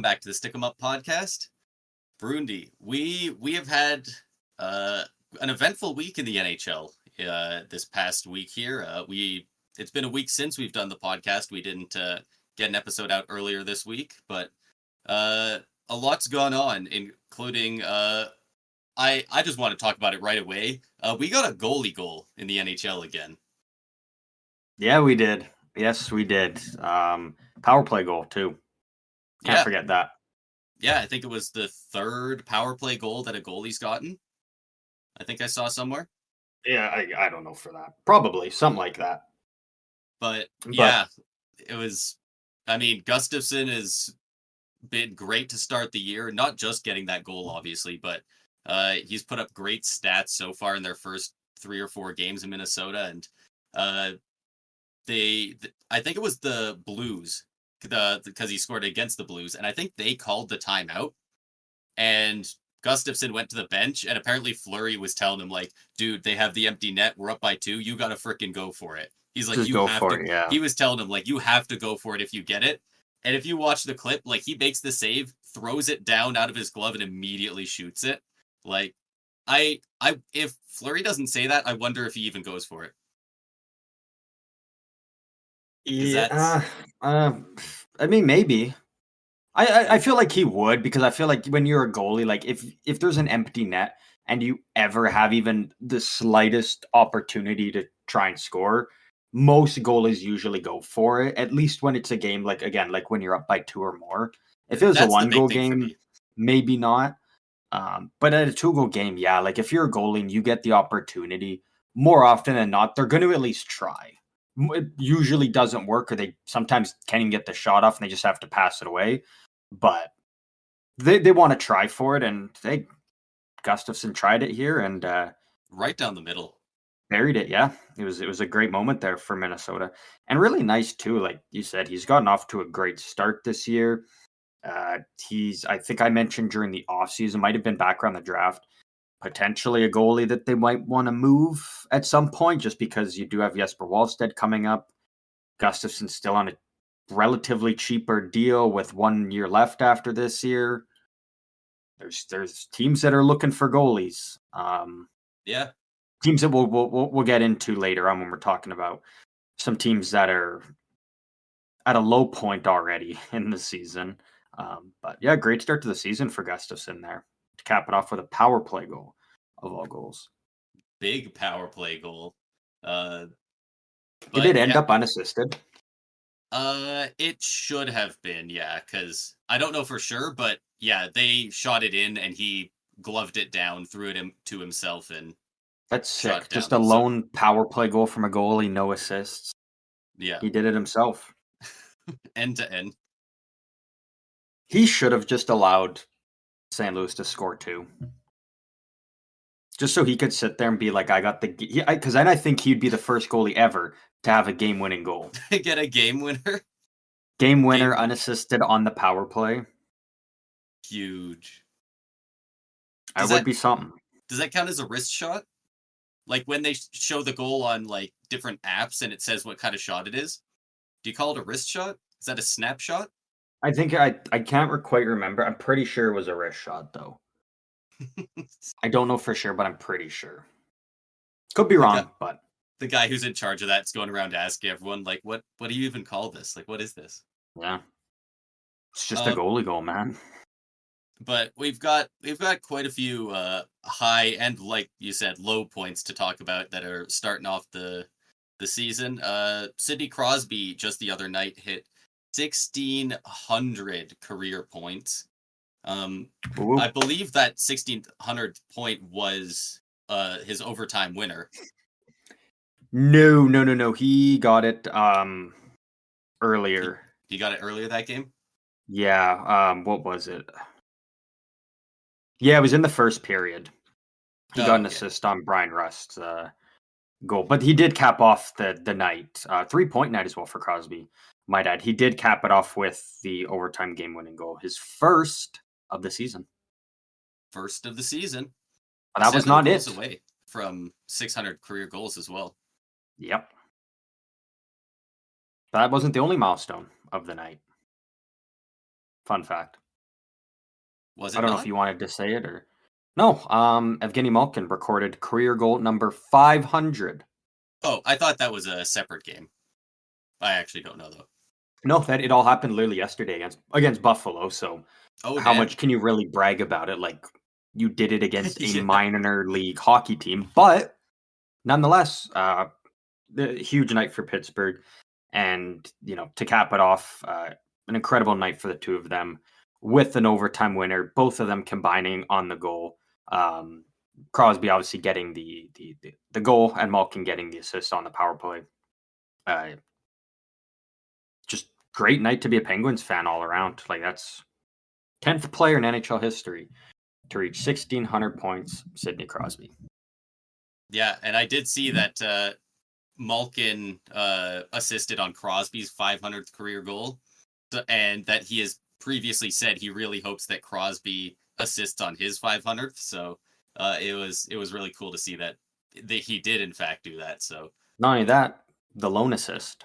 back to the Stick 'em Up podcast. Burundi, we have had an eventful week in the NHL this past week here. It's been a week since we've done the podcast. We didn't get an episode out earlier this week, but a lot's gone on, including I just want to talk about it right away. We got a goalie goal in the NHL again. Yeah, we did. Yes, we did. Power play goal too. Can't forget that. Yeah, I think it was the third power play goal that a goalie's gotten. I think I saw somewhere. Yeah, I don't know for that. Probably something like that. But yeah, it was. I mean, Gustafsson has been great to start the year. Not just getting that goal, obviously, but he's put up great stats so far in their first 3 or 4 games in Minnesota, and I think it was the Blues, because he scored against the Blues, and I think they called the timeout, and Gustafsson went to the bench, and apparently Fleury was telling him, like, dude, they have the empty net, we're up by 2, you gotta freaking go for it. He's like, just you go have for to. it, yeah. He was telling him, like, you have to go for it if you get it. And if you watch the clip, like, he makes the save, throws it down out of his glove, and immediately shoots it. Like, if Fleury doesn't say that, I wonder if he even goes for it. Yeah, I mean, maybe. I feel like he would, because I feel like when you're a goalie, like if there's an empty net and you ever have even the slightest opportunity to try and score, most goalies usually go for it. At least when it's a game, like, again, like when you're up by 2 or more. If it was a 1-goal game, maybe not. But at a 2-goal game, yeah. Like if you're a goalie and you get the opportunity, more often than not, they're going to at least try. It usually doesn't work, or they sometimes can't even get the shot off and they just have to pass it away. But they want to try for it, and Gustafsson tried it here and right down the middle. Buried it, yeah. It was a great moment there for Minnesota. And really nice too, like you said, he's gotten off to a great start this year. I think I mentioned during the offseason, might have been back around the draft, potentially a goalie that they might want to move at some point, just because you do have Jesper Wallstedt coming up. Gustafsson's still on a relatively cheaper deal with 1 year left after this year. There's teams that are looking for goalies. Yeah, teams that we'll get into later on when we're talking about some teams that are at a low point already in the season. But yeah, great start to the season for Gustafsson there to cap it off with a power play goal of all goals. Big power play goal. Did it end up unassisted? It should have been, yeah, because I don't know for sure, but yeah, they shot it in and he gloved it down, threw it to himself, and that's sick. Just a lone power play goal from a goalie, no assists. Yeah, he did it himself, end to end. He should have just allowed St. Louis to score 2. Just so he could sit there and be like, I got the... Because then I think he'd be the first goalie ever to have a game-winning goal. Get a game winner? Game winner, unassisted on the power play. Huge. That would be something. Does that count as a wrist shot? Like when they show the goal on like different apps and it says what kind of shot it is? Do you call it a wrist shot? Is that a snapshot? I think I can't quite remember. I'm pretty sure it was a wrist shot, though. I don't know for sure, but I'm pretty sure. Could be wrong, but the guy who's in charge of that's going around asking everyone, like, what do you even call this? Like, what is this? Yeah, it's just a goalie goal, man. But we've got quite a few high and, like you said, low points to talk about that are starting off the season. Sidney Crosby just the other night hit 1,600 career points. I believe that 1,600 point was his overtime winner. No. He got it earlier. He got it earlier that game? Yeah. What was it? Yeah, it was in the first period. He got an assist on Brian Rust's goal, but he did cap off the night. 3-point night as well for Crosby. Might add, he did cap it off with the overtime game-winning goal, his first of the season. First of the season. But that was not it. Away from 600 career goals as well. Yep. That wasn't the only milestone of the night. Fun fact. Was I it don't know if not? you wanted to say it or no. Evgeny Malkin recorded career goal number 500. Oh, I thought that was a separate game. I actually don't know though. No, that it all happened literally yesterday against Buffalo. So, Oh how damn. much can you really brag about it? Like you did it against a Yeah. minor league hockey team, but nonetheless, the huge night for Pittsburgh, and to cap it off, an incredible night for the two of them with an overtime winner. Both of them combining on the goal. Um, Crosby obviously getting the goal, and Malkin getting the assist on the power play. Uh, just great night to be a Penguins fan all around. Like that's 10th player in NHL history to reach 1,600 points. Sidney Crosby. Yeah, and I did see that Malkin assisted on Crosby's 500th career goal, and that he has previously said he really hopes that Crosby assists on his 500th. So it was really cool to see that he did in fact do that. So Not only that, the lone assist.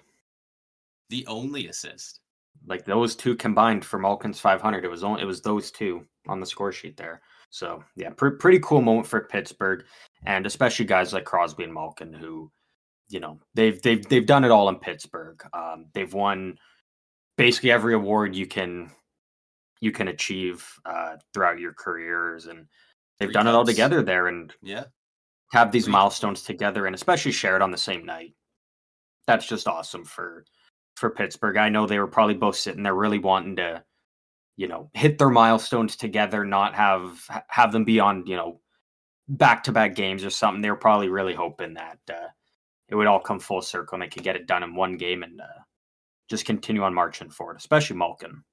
the only assist. Like those two combined for Malkin's 500, it was those two on the score sheet there. So yeah, pretty cool moment for Pittsburgh, and especially guys like Crosby and Malkin, who they've done it all in Pittsburgh. They've won basically every award you can achieve throughout your careers, and they've Three done it all cups. together there, and Yeah. have these Three. milestones together, and especially shared on the same night. That's just awesome for Pittsburgh. I know they were probably both sitting there really wanting to hit their milestones together, not have them be on back to back games or something. They were probably really hoping that it would all come full circle and they could get it done in one game, and just continue on marching forward. Especially Malkin,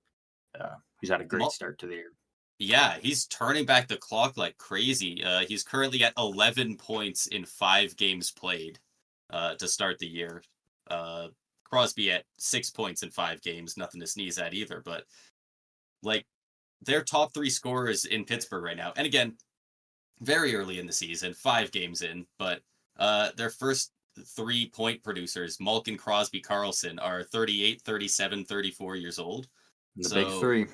who's had a great start to the year. Yeah, he's turning back the clock like crazy. He's currently at 11 points in 5 games played to start the year. Uh, Crosby at 6 points in 5 games, nothing to sneeze at either. But like their top three scorers in Pittsburgh right now, and again, very early in the season, 5 games in, but their first 3 point producers, Malkin, Crosby, Carlson, are 38, 37, 34 years old. The big So three.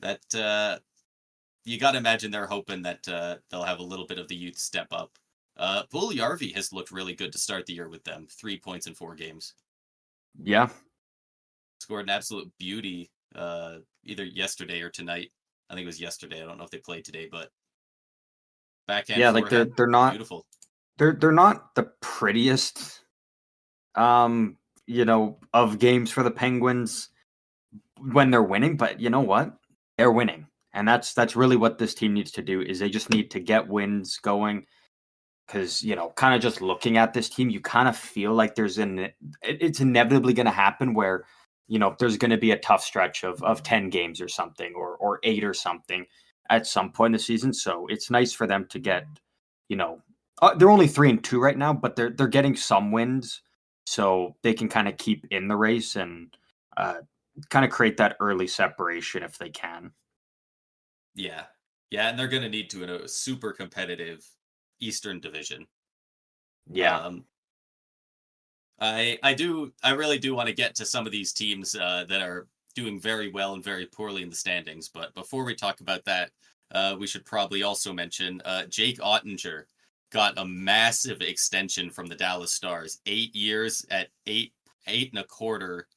that you got to imagine they're hoping that they'll have a little bit of the youth step up. Puljujärvi has looked really good to start the year with them. 3 points in 4 games. Yeah. Scored an absolute beauty either yesterday or tonight. I think it was yesterday. I don't know if they played today, but backhand Yeah, like forehand, they're not beautiful. they're not the prettiest of games for the Penguins when they're winning, but you know what? They're winning. And that's really what this team needs to do, is they just need to get wins going. Because kind of just looking at this team, you kind of feel like it's inevitably going to happen where there's going to be a tough stretch of 10 games or something, or 8 or something at some point in the season. So it's nice for them to get they're only 3-2 right now, but they're getting some wins, so they can kind of keep in the race and kind of create that early separation if they can. Yeah. Yeah, and they're going to need to in a super competitive Eastern Division. Yeah. Um, I really do want to get to some of these teams that are doing very well and very poorly in the standings. But before we talk about that, we should probably also mention Jake Ottinger got a massive extension from the Dallas Stars, 8 years at eight and a quarter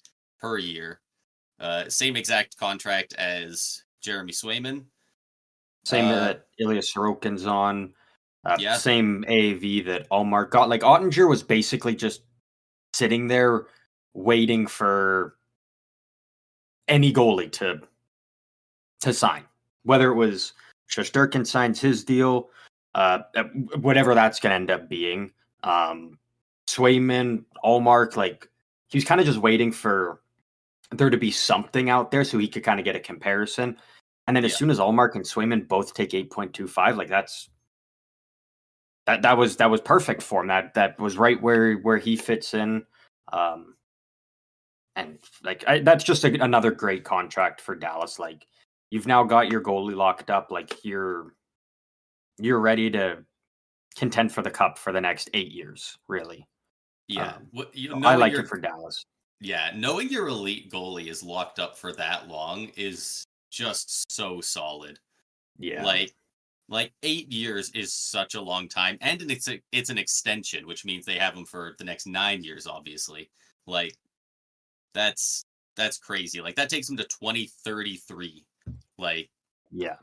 per year. Same exact contract as Jeremy Swayman. Same that Ilya Sorokin's on. Yeah. Same AAV that Allmark got. Like Ottinger was basically just sitting there waiting for any goalie to sign, whether it was Shesterkin signs his deal, whatever that's going to end up being. Swayman, Allmark, like he was kind of just waiting for there to be something out there so he could kind of get a comparison. And then as Yeah. soon as Allmark and Swayman both take 8.25, like that was perfect for him. That was right where he fits in. And like that's just another great contract for Dallas. Like you've now got your goalie locked up. Like you're ready to contend for the cup for the next 8 years. Really, Yeah. I Knowing like it your for Dallas. Yeah, knowing your elite goalie is locked up for that long is just so solid. Yeah. Like 8 years is such a long time, and it's an extension, which means they have him for the next 9 years, obviously. Like that's crazy. Like that takes them to 2033. Like Yeah.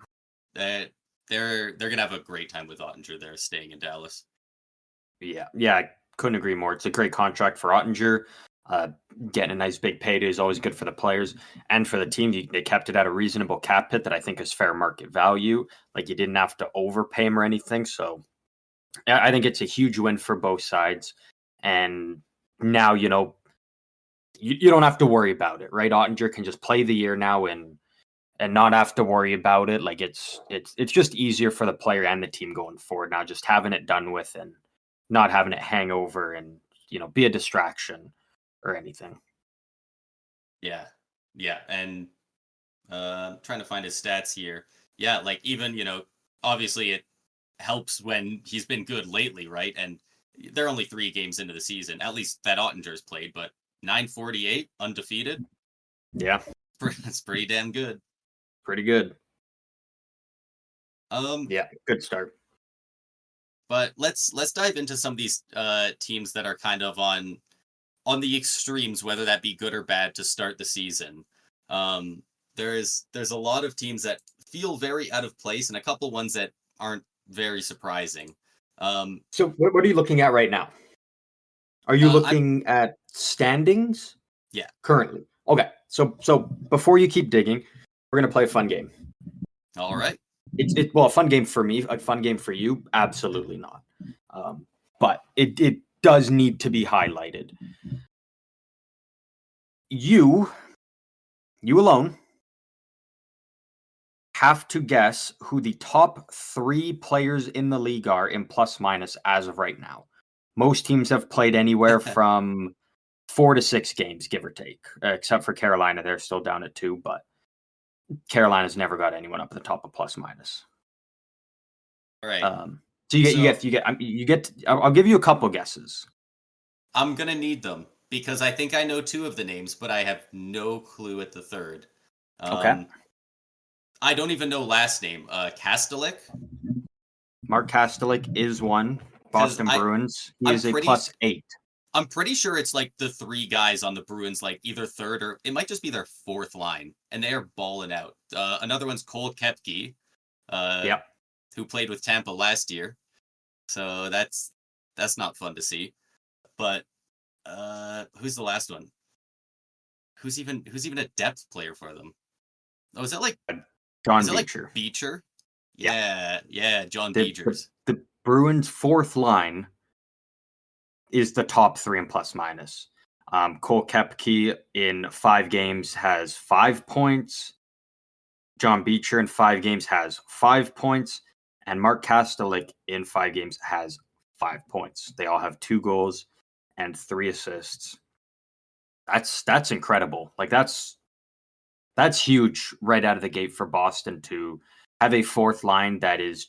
that they're gonna have a great time with Ottinger there, staying in Dallas. Yeah. Yeah. I couldn't agree more. It's a great contract for Ottinger. Getting a nice big payday is always good for the players and for the team. They kept it at a reasonable cap hit that I think is fair market value. Like you didn't have to overpay him or anything. So I think it's a huge win for both sides. And now, you don't have to worry about it, right? Ottinger can just play the year now and not have to worry about it. Like it's just easier for the player and the team going forward now, just having it done with and not having it hang over and be a distraction or anything. Yeah. Yeah. And trying to find his stats here. Yeah, like even, obviously it helps when he's been good lately, right? And they're only 3 games into the season, at least that Ottinger's played, but 948 undefeated. Yeah. That's pretty damn good. Pretty good. Um Yeah, good start. But let's dive into some of these teams that are kind of on the extremes, whether that be good or bad to start the season. Um, there's a lot of teams that feel very out of place, and a couple ones that aren't very surprising. So what are you looking at right now? Are you I'm looking at standings? Yeah. Currently. Okay. So before you keep digging, we're gonna play a fun game. All right. It's well, a fun game for me, a fun game for you. Absolutely not. But it does need to be highlighted. You alone have to guess who the top 3 players in the league are in plus minus as of right now. Most teams have played anywhere from 4 to 6 games, give or take, except for Carolina. They're still down at 2, but Carolina's never got anyone up at the top of plus minus. All right. So you get. I'll give you a couple guesses. I'm gonna need them because I think I know 2 of the names, but I have no clue at the third. Okay. I don't even know last name. Kastelik? Mark Kastelik is one. 'Cause Boston Bruins. He I'm is a pretty plus 8. I'm pretty sure it's like the 3 guys on the Bruins, like either third or it might just be their 4th line, and they are balling out. Another one's Cole Koepke, Yep. who played with Tampa last year. So that's not fun to see. But who's the last one? Who's even a depth player for them? Oh, is that like John is it like Beecher. Beecher? Yeah. Yeah, John Beechers. The Bruins' 4th line is the top 3 in plus minus. Cole Koepke in 5 games has 5 points. John Beecher in 5 games has 5 points. And Mark Kastelik in 5 games has 5 points. They all have 2 goals and 3 assists. That's incredible. Like that's huge right out of the gate for Boston to have a 4th line that is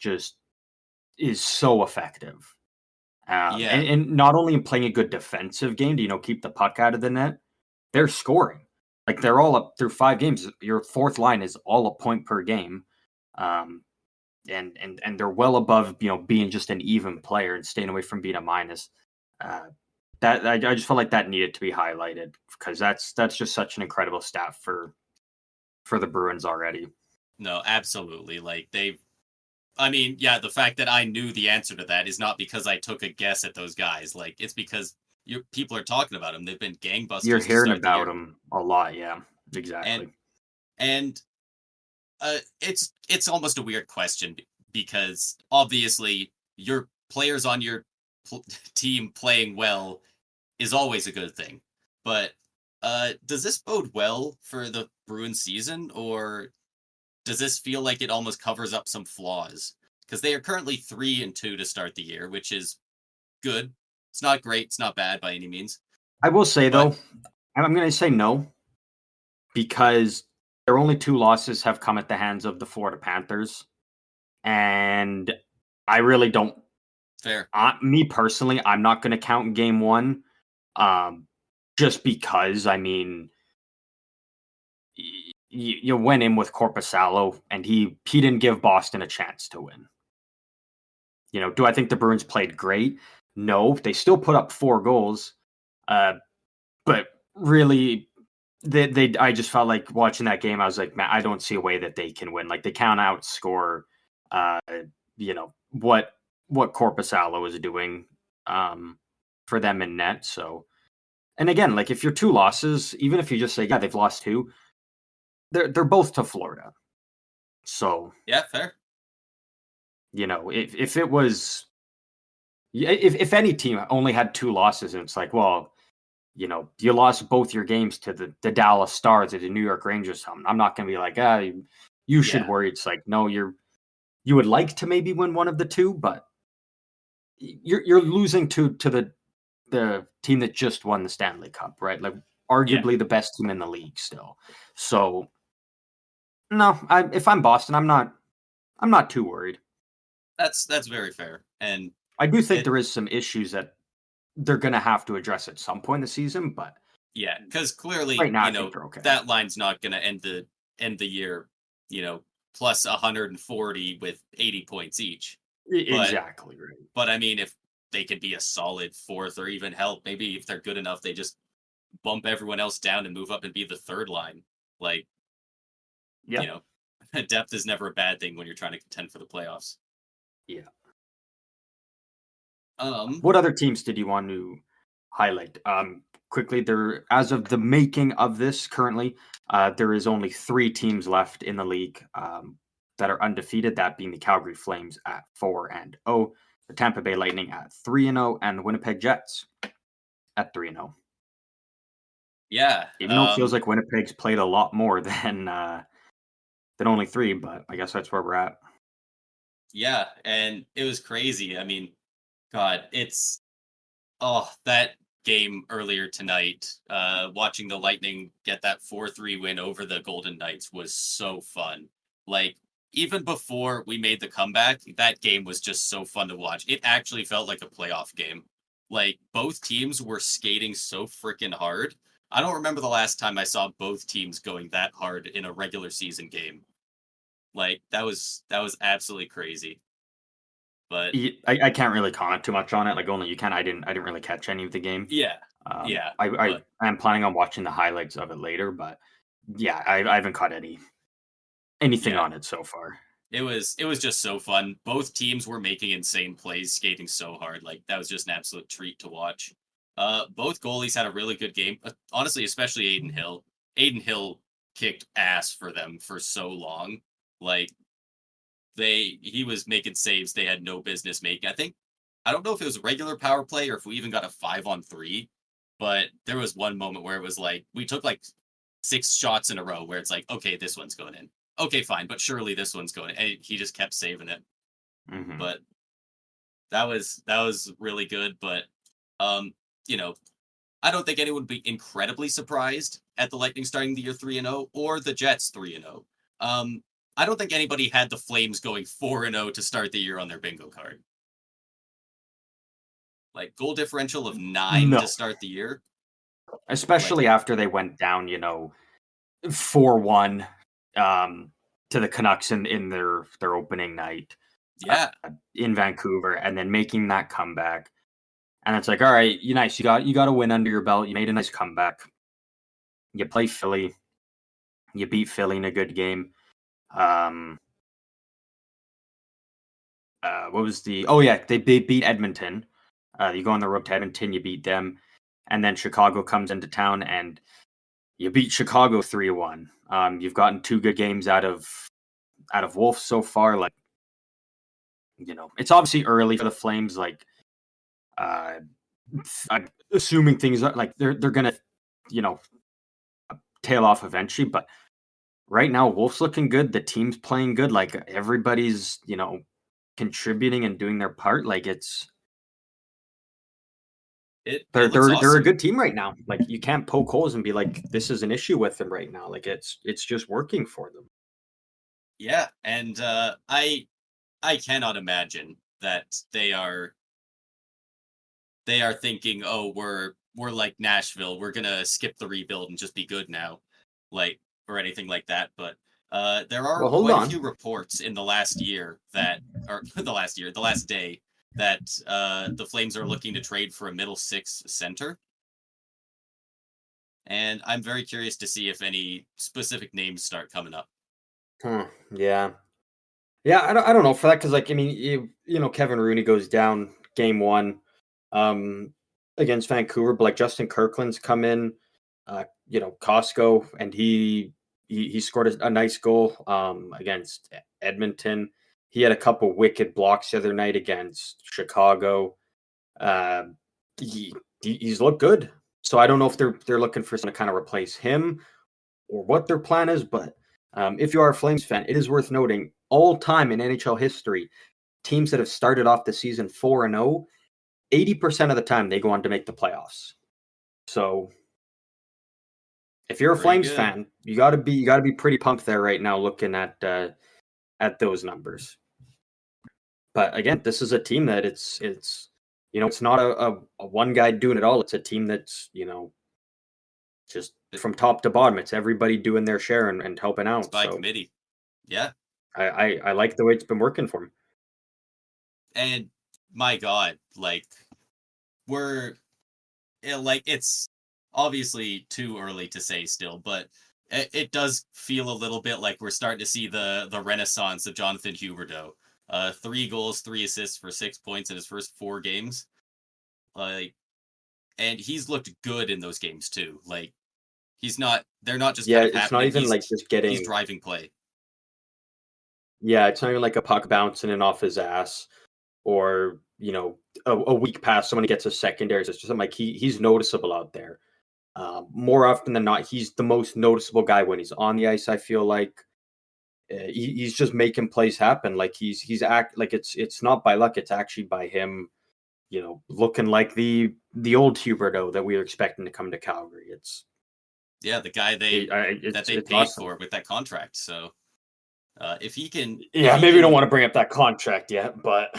so effective. Yeah. And not only in playing a good defensive game to keep the puck out of the net, they're scoring. Like they're all up through 5 games. Your 4th line is all a point per game, and they're well above being just an even player and staying away from being a minus. That I just felt like that needed to be highlighted because that's just such an incredible stat for the Bruins already. No, absolutely. Like the fact that I knew the answer to that is not because I took a guess at those guys. Like it's because people are talking about them. They've been gangbusters. You're hearing to about them a lot, yeah, exactly. And it's almost a weird question because obviously your players on your team playing well is always a good thing. But does this bode well for the Bruins season, or does this feel like it almost covers up some flaws? Because they are currently 3-2 to start the year, which is good. It's not great. It's not bad by any means. I will say though, I'm going to say no because their only 2 losses have come at the hands of the Florida Panthers, and I really don't. Fair. Me personally, I'm not going to count game 1, just because. I mean, you went in with Korpisalo, and he didn't give Boston a chance to win. Do I think the Bruins played great? No, they still put up 4 goals, but really, I just felt like watching that game. I was like, man, I don't see a way that they can win. Like they can't outscore, uh, what Korpisalo is doing, for them in net. So, and again, like if you're 2 losses, even if you just say, yeah, they've lost 2, they're both to Florida. So yeah, fair. if it was, if any team only had 2 losses, and it's like, well, you lost both your games to the Dallas Stars or the New York Rangers. I'm not going to be like, you should worry. It's like, no, you would like to maybe win one of the 2, but you're losing to the team that just won the Stanley Cup, right? Like arguably the best team in the league still. So no, if I'm Boston, I'm not too worried. That's very fair. And I do think there is some issues that they're going to have to address at some point in the season, but yeah, because clearly, right now I think they're okay. That line's not going to end the year, plus 140 with 80 points each. Exactly right. But I mean, if they could be a solid 4th, or even hell, maybe if they're good enough, they just bump everyone else down and move up and be the 3rd line. Like, depth is never a bad thing when you're trying to contend for the playoffs. Yeah. What other teams did you want to highlight? Quickly, there, as of the making of this currently, there is only 3 teams left in the league that are undefeated, that being the Calgary Flames at 4-0, the Tampa Bay Lightning at 3-0, and the Winnipeg Jets at 3-0. Yeah. Even though it feels like Winnipeg's played a lot more than only 3, but I guess that's where we're at. Yeah, and it was crazy. I mean, God, that game earlier tonight, watching the Lightning get that 4-3 win over the Golden Knights was so fun. Like, even before we made the comeback, that game was just so fun to watch. It actually felt like a playoff game. Like, both teams were skating so freaking hard. I don't remember the last time I saw both teams going that hard in a regular season game. Like, that was absolutely crazy. But I can't really comment too much on it. Like only you can. I didn't really catch any of the game. Yeah. I am planning on watching the highlights of it later, but yeah, I haven't caught anything on it so far. It was just so fun. Both teams were making insane plays, skating so hard. Like that was just an absolute treat to watch. Both goalies had a really good game. Honestly, especially Aiden Hill. Aiden Hill kicked ass for them for so long. Like he was making saves they had no business making. I don't know if it was a regular power play or if we even got a 5-on-3, but there was one moment where it was like we took like 6 shots in a row where it's like, okay, this one's going in. Okay, fine, but surely this one's going in. And he just kept saving it. Mm-hmm. But that was really good. But I don't think anyone would be incredibly surprised at the Lightning starting the year 3-0 or the Jets 3-0. I don't think anybody had the Flames going 4-0 to start the year on their bingo card. Like goal differential of 9 to start the year. Especially after they went down, 4-1 to the Canucks in their opening night. Yeah. In Vancouver, and then making that comeback. And it's like, all right, nice. You got a win under your belt. You made a nice comeback. You play Philly. You beat Philly in a good game. What was they beat Edmonton. You go on the road to Edmonton, you beat them, and then Chicago comes into town and you beat Chicago 3-1. You've gotten 2 good games out of Wolf so far. Like, it's obviously early for the Flames. Like, I'm assuming things are like they're gonna, tail off eventually, but right now Wolf's looking good. The team's playing good. Like everybody's, contributing and doing their part. Like they're awesome. a good team right now. Like you can't poke holes and be like, this is an issue with them right now. Like it's just working for them. Yeah, and I cannot imagine that they are thinking, oh, we're like Nashville, we're gonna skip the rebuild and just be good now. Like or anything like that, but there are Well, hold quite a few on. reports in the last year that, or the last day, that the Flames are looking to trade for a middle six center. And I'm very curious to see if any specific names start coming up. Yeah. Yeah, I don't know for that because, like, I mean, Kevin Rooney goes down game one um, against Vancouver, but like Justin Kirkland's come in, Costco, and he scored a nice goal against Edmonton. He had a couple wicked blocks the other night against Chicago. Uh, he, he's looked good. So I don't know if they're looking for someone to kind of replace him or what their plan is, but if you are a Flames fan, it is worth noting all time in NHL history, teams that have started off the season 4-0, 80% of the time they go on to make the playoffs. So if you're a Pretty Flames good. fan, you gotta be pretty pumped there right now looking at those numbers. But again, this is a team that it's not a one guy doing it all. It's a team that's just from top to bottom. It's everybody doing their share and helping It's out. by So committee. Yeah. I like the way it's been working for him. And my God, like it's obviously too early to say still, but it does feel a little bit like we're starting to see the renaissance of Jonathan Huberdeau. 3 goals, 3 assists for 6 points in his first 4 games. Like, and he's looked good in those games too. Like, they're not just Yeah, kind of it's not happening. even like just He's getting. driving play. Yeah, it's not even like a puck bouncing in off his ass, or a weak pass. Someone gets a secondary. It's just something like he's noticeable out there. More often than not, he's the most noticeable guy when he's on the ice. I feel like he's just making plays happen. Like he's act like it's not by luck. It's actually by him. Looking like the old Huberto that we were expecting to come to Calgary. Yeah, the guy that they It's paid awesome. for with that contract. So if he can, Yeah, maybe we don't want to bring up that contract yet, but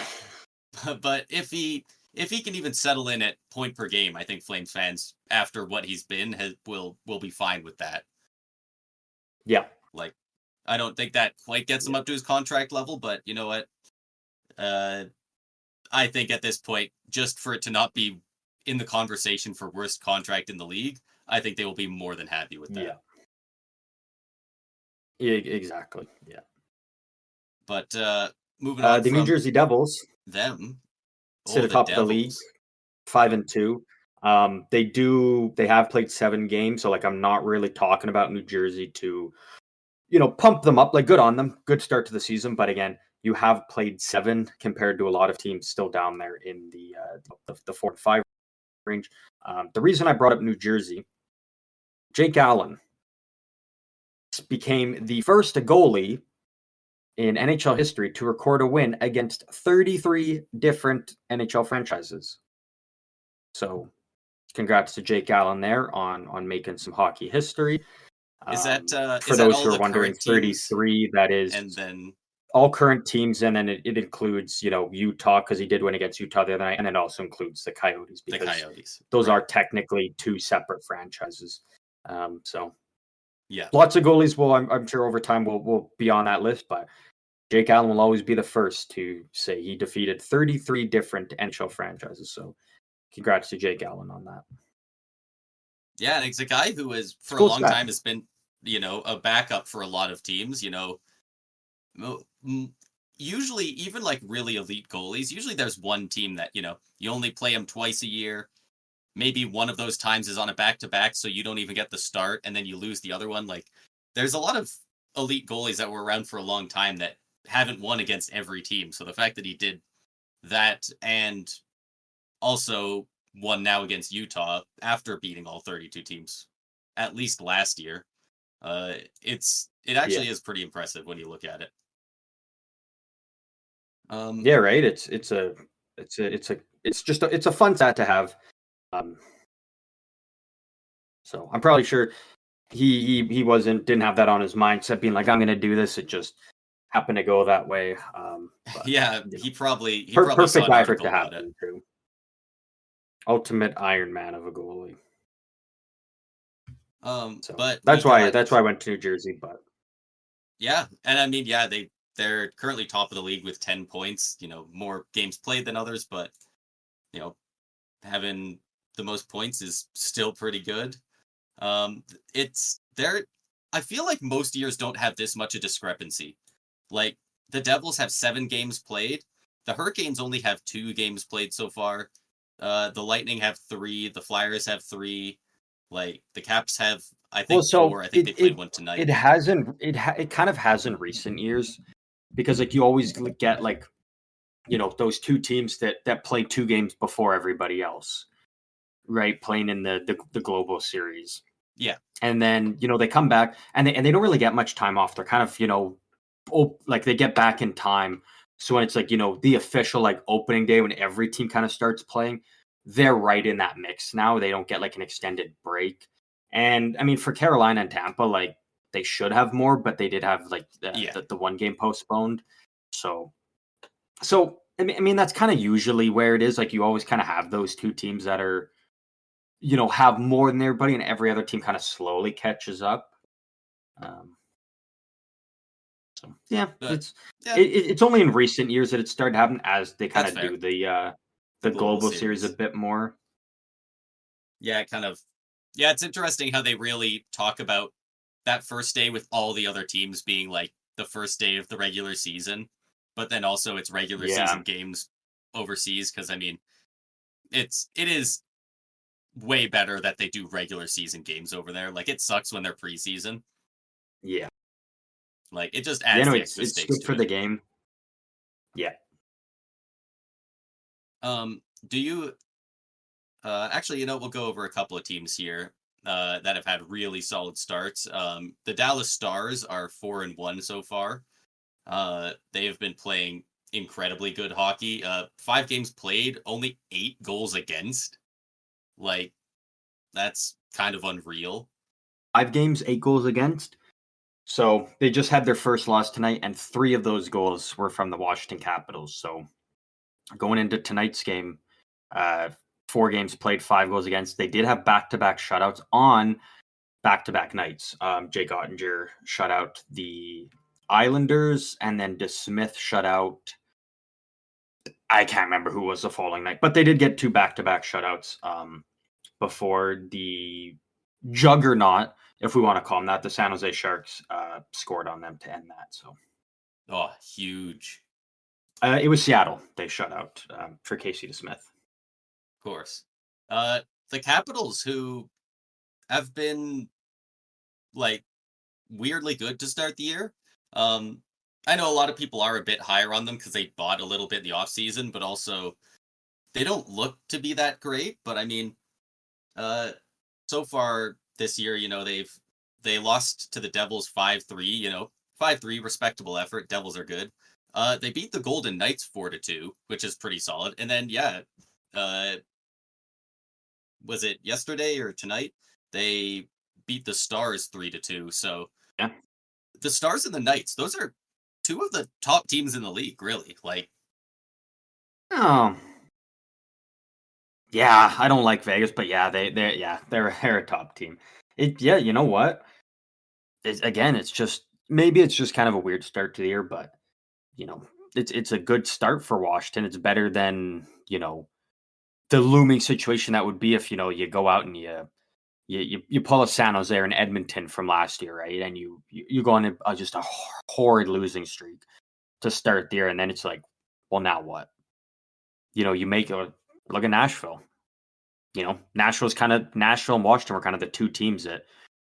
but if he can even settle in at point per game, I think Flames fans, after what he's been, will be fine with that. yeah, Like, I don't think that quite gets him up to his contract level, but you know what? I think at this point, just for it to not be in the conversation for worst contract in the league, I think they will be more than happy with that. Yeah, exactly. Yeah. But moving on The New from Jersey Devils them, sit the atop of the league, Devils. 5-2. They have played 7 games, so like I'm not really talking about New Jersey to pump them up. Like, good on them, good start to the season. But again, you have played 7 compared to a lot of teams still down there in the 4-5 range. The reason I brought up New Jersey, Jake Allen became the first goalie in NHL history to record a win against 33 different NHL franchises. So, congrats to Jake Allen there on making some hockey history. Is For that those all who are the wondering, current teams? 33, that is And then all current teams, and then it includes Utah because he did win against Utah the other night, and it also includes the Coyotes the because Coyotes. those Right. are technically 2 separate franchises. So Yeah. lots of goalies will, I'm sure, over time will be on that list, but Jake Allen will always be the first to say he defeated 33 different NHL franchises. So congrats to Jake Allen on that. Yeah, and it's a guy who has It's for a a cool long stat. time has been, a backup for a lot of teams. Usually even like really elite goalies, usually there's one team that, you only play them twice a year. Maybe one of those times is on a back-to-back, so you don't even get the start, and then you lose the other one. Like, there's a lot of elite goalies that were around for a long time that haven't won against every team. So the fact that he did that and also won now against Utah after beating all 32 teams, at least last year, it Yeah. actually is pretty impressive when you look at it. Yeah, right. It's a fun stat to have. Um, so I'm probably sure he didn't have that on his mindset, being like, I'm going to do this. It just happened to go that way. But Yeah, he probably saw perfect an guy for it article to about it. happen too. Ultimate Iron Man of a goalie. So But we that's why got that's why I went to New Jersey. But yeah, and I mean yeah, they're currently top of the league with 10 points. You know, more games played than others, but you know, having the most points is still pretty good. It's there. I feel like most years don't have this much a discrepancy. Like the Devils have 7 games played. The Hurricanes only have 2 games played so far. The Lightning have 3. The Flyers have 3. Like the Caps have, I well, think, so 4. I think they it played it one tonight. it hasn't it kind of has in recent years because like you always get like those two teams that play 2 games before everybody else, right? Playing in the global series. Yeah, And then they come back and they don't really get much time off. They're kind of like they get back in time. So when it's like the official like opening day when every team kind of starts playing, they're right in that mix now. They don't get like an extended break. And I mean for Carolina and Tampa, like they should have more, but they did have like the yeah, the, the one game postponed. So I mean that's kind of usually where it is. Like you always kind of have those two teams that are have more than everybody, and every other team kind of slowly catches up. Um, so yeah, but it's yeah, it's only in recent years that it started happening as they kind that's of fair. do the The the global global series a series. bit more. Yeah, kind of. Yeah, it's interesting how they really talk about that first day with all the other teams being like the first day of the regular season, but then also it's regular Yeah, season games overseas because I mean it is way better that they do regular season games over there. Like it sucks when they're preseason. yeah, Like it just yeah. adds No, the it's extra it's stakes good to for it. the game. Yeah, Do you actually, we'll go over a couple of teams here that have had really solid starts. The Dallas Stars are 4-1 so far. They have been playing incredibly good hockey. 5 games played, only 8 goals against. Like that's kind of unreal. 5 games, 8 goals against. So they just had their first loss tonight, and 3 of those goals were from the Washington Capitals. So going into tonight's game, uh, 4 games played, 5 goals against. They did have back-to-back shutouts on back-to-back nights. Jake Ottinger shut out the Islanders, and then DeSmith shut out. I can't remember who was the following night, but they did get 2 back-to-back shutouts before the juggernaut, if we want to call them that, the San Jose Sharks scored on them to end that. So Oh, huge. it was Seattle they shut out for Casey DeSmith. Of course. Uh, the Capitals, who have been like weirdly good to start the year. Um, I know a lot of people are a bit higher on them because they bought a little bit in the offseason, but also they don't look to be that great. But I mean, uh, so far this year, they lost to the Devils 5-3. 5-3, respectable effort. Devils are good. They beat the Golden Knights 4-2, which is pretty solid. And then yeah, uh, was it yesterday or tonight? They beat the Stars 3-2. So Yeah. the Stars and the Knights, those are 2 of the top teams in the league, really. Like, Oh, yeah. I don't like Vegas, but yeah, they're a top team. Yeah, you know what? Again, it's just maybe it's just kind of a weird start to the year, but you know, it's a good start for Washington. It's better than the looming situation that would be if you go out and you pull a San Jose or an Edmonton from last year, right? And you go on just a horrid losing streak to start the year, and then it's like, well, now what? You make a look at Nashville. Nashville and Washington were kind of the two teams that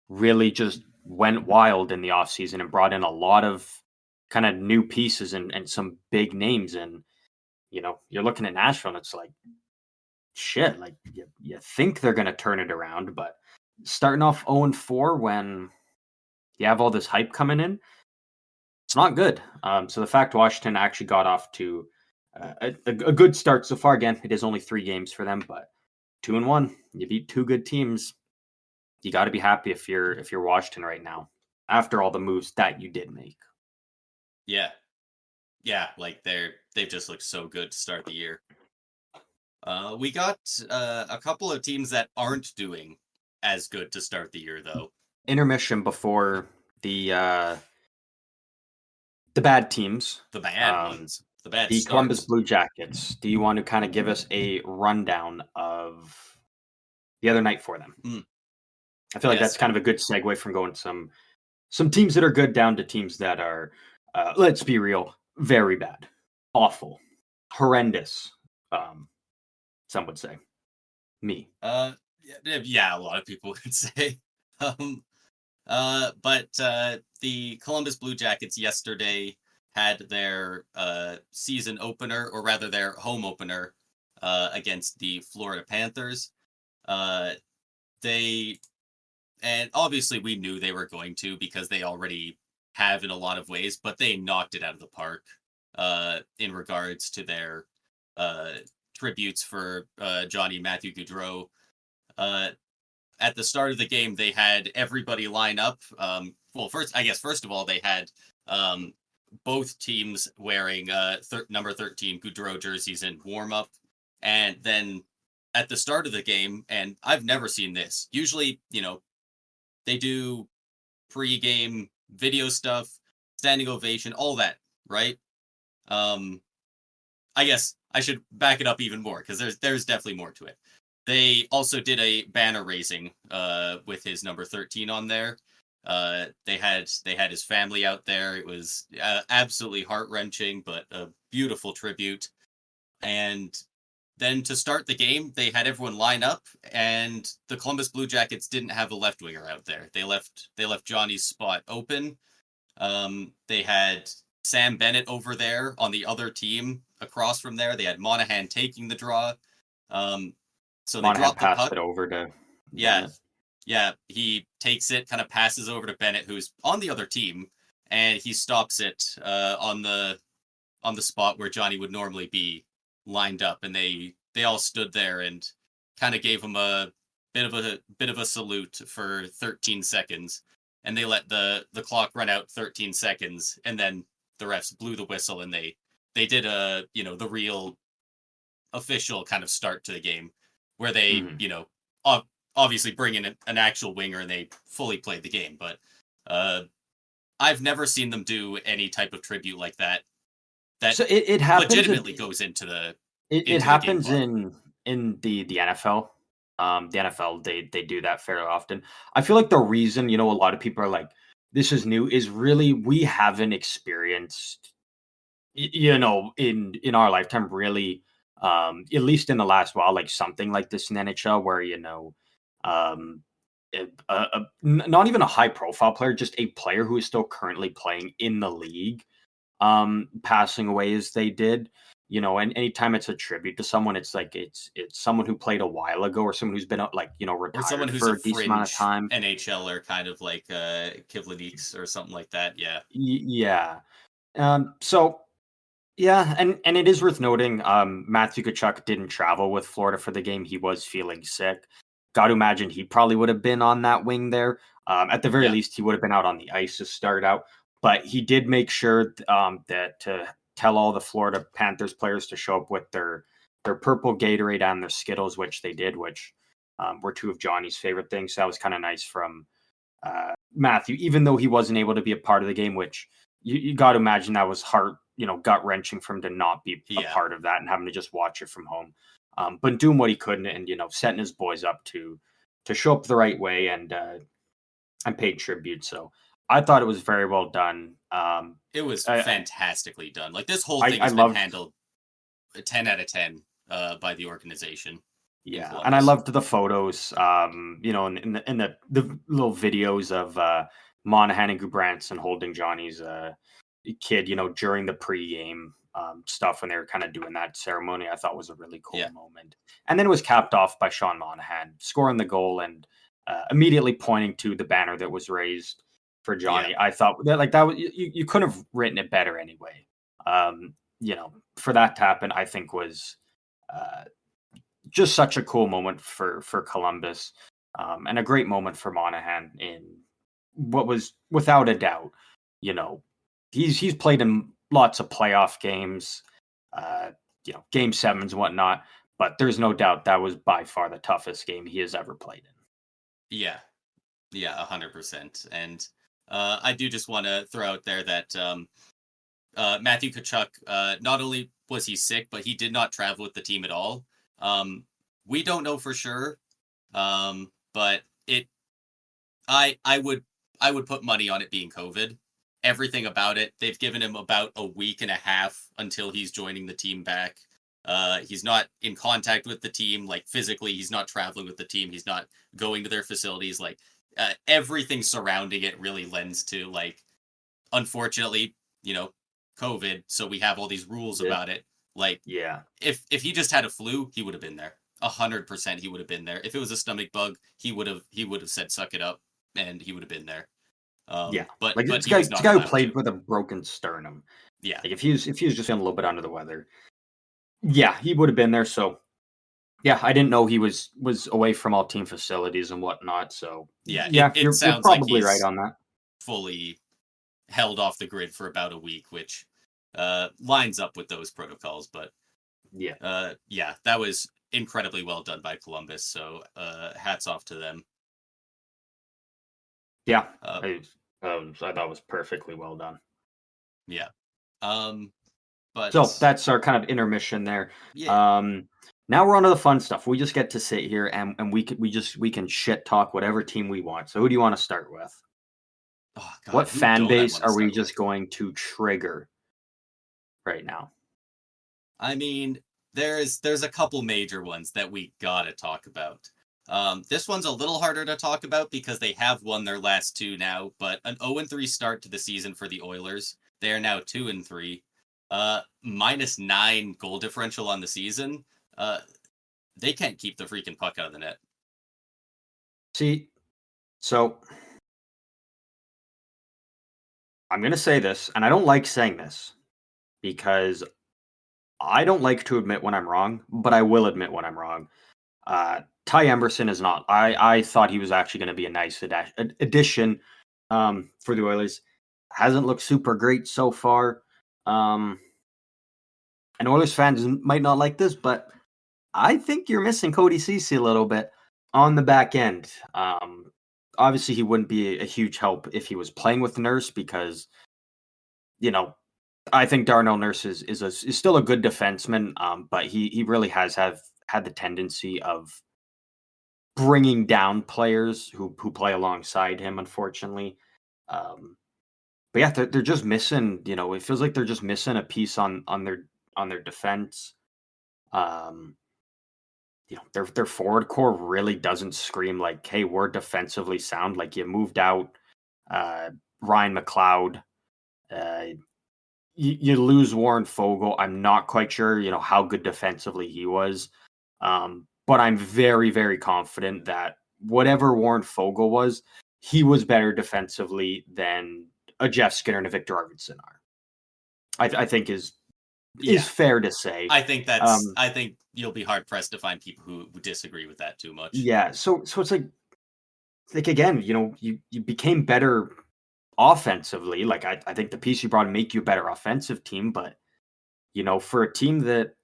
really just went wild in the offseason and brought in a lot of kind of new pieces and some big names. And you're looking at Nashville, and it's like, shit, like you think they're going to turn it around, but starting off 0-4 when you have all this hype coming in, it's not good. So the fact Washington actually got off to a good start so far. Again, it is only 3 games for them, but 2-1. You beat two good teams. You got to be happy if you're Washington right now after all the moves that you did make. yeah, yeah, like they've just looked so good to start the year. We got a couple of teams that aren't doing as good to start the year, though. Intermission before the bad teams, The bad um, ones, the bad the Columbus starts. Blue Jackets. Do you want to kind of give us a rundown of the other night for them? Mm, I feel like yes, that's kind of a good segue from going to some teams that are good down to teams that are, let's be real, very bad, awful, horrendous. Um, some would say. Me. yeah, a lot of people would say. Um, but the Columbus Blue Jackets yesterday had their season opener, or rather their home opener, against the Florida Panthers. Uh, they and obviously we knew they were going to because they already have in a lot of ways, but they knocked it out of the park in regards to their uh, tributes for Johnny Matthew Gaudreau. Uh, at the start of the game, they had everybody line up. Well, first of all, they had um, both teams wearing number 13 Gaudreau jerseys in warm up. And then at the start of the game, and I've never seen this, usually, they do pre-game video stuff, standing ovation, all that, right? Um, I guess I should back it up even more because there's definitely more to it. They also did a banner raising with his number 13 on there. They had his family out there. It was absolutely heart-wrenching, but a beautiful tribute. And then to start the game, they had everyone line up, and the Columbus Blue Jackets didn't have a left winger out there. They left Johnny's spot open. They had Sam Bennett over there on the other team across from there. They had Monahan taking the draw. Um, so they Monahan dropped the passed puck. it over to Yeah, Bennett. yeah. He takes it, kind of passes over to Bennett, who's on the other team, and he stops it on the spot where Johnny would normally be lined up, and they all stood there and kind of gave him a bit of a salute for 13 seconds, and they let the clock run out 13 seconds, and then the refs blew the whistle, and they did the real official kind of start to the game where they Mhm. obviously bring in an actual winger and they fully played the game, but uh I've never seen them do any type of tribute like that So it happens in legitimately goes into the it into the game happens clock. in the NFL. The NFL, they do that fairly often. I feel like the reason, a lot of people are like, this is new, is really we haven't experienced, in our lifetime, really, at least in the last while, like something like this in NHL where, um, not even a high profile player, just a player who is still currently playing in the league, passing away as they did. And anytime it's a tribute to someone, it's like it's someone who played a while ago or someone who's been like, Or someone retired who's for a a decent amount of fringe time. NHLer, kind of like Kivlenieks or something like that. Yeah. Yeah. So yeah, and it is worth noting, Matthew Tkachuk didn't travel with Florida for the game. He was feeling sick. Got to imagine he probably would have been on that wing there. At the very Yeah. least, he would have been out on the ice to start out. But he did make sure that to tell all the Florida Panthers players to show up with their purple Gatorade and their Skittles, which they did, which were two of Johnny's favorite things. So that was kind of nice from Matthew, even though he wasn't able to be a part of the game, which you got to imagine that was heart, gut wrenching for him to not be a Yeah. part of that and having to just watch it from home. But doing what he could and setting his boys up to show up the right way and paid tribute. So I thought it was very well done. It was I fantastically done. Like, this whole I, thing I has been loved handled a 10 out of 10 by the organization in Yeah, and I Columbus. loved the photos. In the little videos of Monahan and Gudbranson holding Johnny's kid, during the pregame stuff when they were kind of doing that ceremony. I thought was a really cool Yeah. moment. And then it was capped off by Sean Monahan scoring the goal and immediately pointing to the banner that was raised for Yeah. Johnny. I thought that like that was, you couldn't have written it better anyway. For that to happen, I think was. Uh, just such a cool moment for Columbus, and a great moment for Monahan in what was without a doubt, you know, he's played in lots of playoff games, uh, game sevens and whatnot, but there's no doubt that was by far the toughest game he has ever played in. Yeah, yeah, 100%. And I do just want to throw out there that Matthew Kachuk, not only was he sick, but he did not travel with the team at all. We don't know for sure, but I would put money on it being COVID. Everything about it. They've given him about a week and a half until he's joining the team back. He's not in contact with the team, like physically. He's not traveling with the team. He's not going to their facilities. Like everything surrounding it really lends to like, unfortunately, you know, COVID. So we have all these rules Yeah. about it. Like, Yeah. if he just had a flu, he would have been there. 100%, he would have been there. If it was a stomach bug, he would have said suck it up, and he would have been there. Yeah. But he was It's a not guy who allowed played to. with a broken sternum. Yeah, Like if he was just feeling a little bit under the weather, yeah, he would have been there. So yeah, I didn't know he was away from all team facilities and whatnot. So yeah. It yeah, it you're sounds like probably right he's on that. fully held off the grid for about a week, which lines up with those protocols. But Yeah. yeah, that was incredibly well done by Columbus. So hats off to them. Yeah. Uh, I thought it was perfectly well done. yeah. Um, So but that's our kind of intermission there. yeah. Um, Now we're on to the fun stuff. We just get to sit here and we can shit talk whatever team we want. So who do you want to start with? Oh What God, who fan don't I base want to are we start with? just going to trigger right now? I mean, there's a couple major ones that we gotta talk about. This one's a little harder to talk about because they have won their last two now, but an 0-3 start to the season for the Oilers. They are now 2-3. -9 goal differential on the season. They can't keep the freaking puck out of the net. See, so I'm going to say this, and I don't like saying this because I don't like to admit when I'm wrong, but I will admit when I'm wrong. Ty Emberson is not. I thought he was actually going to be a nice addition for the Oilers. Hasn't looked super great so far. Um, and Oilers fans might not like this, but I think you're missing Cody Ceci a little bit on the back end. Obviously, he wouldn't be a huge help if he was playing with Nurse because, you know, I think Darnell Nurse is still a good defenseman, but he really has had the tendency of bringing down players who play alongside him. Unfortunately, um, but yeah, they're just missing. You know, it feels like they're just missing a piece on their defense. Um, you know, their forward core really doesn't scream like, "Hey, we're defensively sound." Like you moved out uh, Ryan McLeod. Uh, you lose Warren Fogle. I'm not quite sure, you know, how good defensively he was, but I'm very, very confident that whatever Warren Fogle was, he was better defensively than a Jeff Skinner and a Victor Arvidsson are. I think is Yeah, fair to say. Um, I think you'll be hard pressed to find people who disagree with that too much. yeah, so it's like again, you know, you became better offensively. Like I think the piece you brought to make you a better offensive team, but you know, for a team that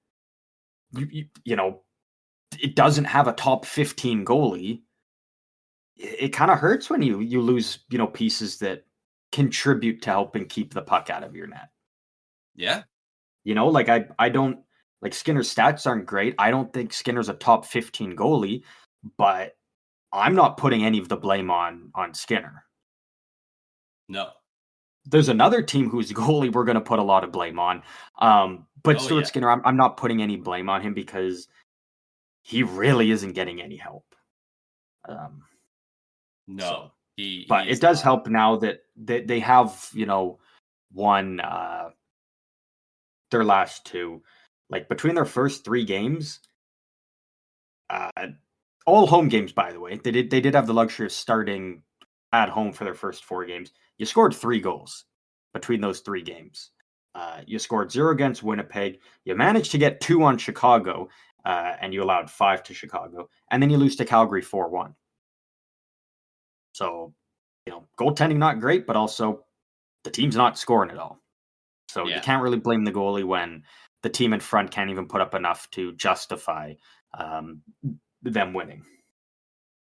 you know it doesn't have a top 15 goalie, it kind of hurts when you lose, you know, pieces that contribute to helping keep the puck out of your net. Yeah. You know, like I don't like Skinner's stats aren't great. I don't think Skinner's a top 15 goalie, but I'm not putting any of the blame on Skinner. No. There's another team whose goalie we're going to put a lot of blame on. But Oh Stuart yeah. Skinner, I'm not putting any blame on him because he really isn't getting any help. Um, so No. He but it is does not. help now that they have, you know, won their last two. Like between their first three games, uh, all home games, by the way, they did have the luxury of starting at home for their first four games. You scored 3 goals between those 3 games. You scored 0 against Winnipeg. You managed to get 2 on Chicago, and you allowed 5 to Chicago, and then you lose to Calgary 4-1. So, you know, goaltending not great, but also the team's not scoring at all. So you Yeah. can't really blame the goalie when the team in front can't even put up enough to justify um, them winning.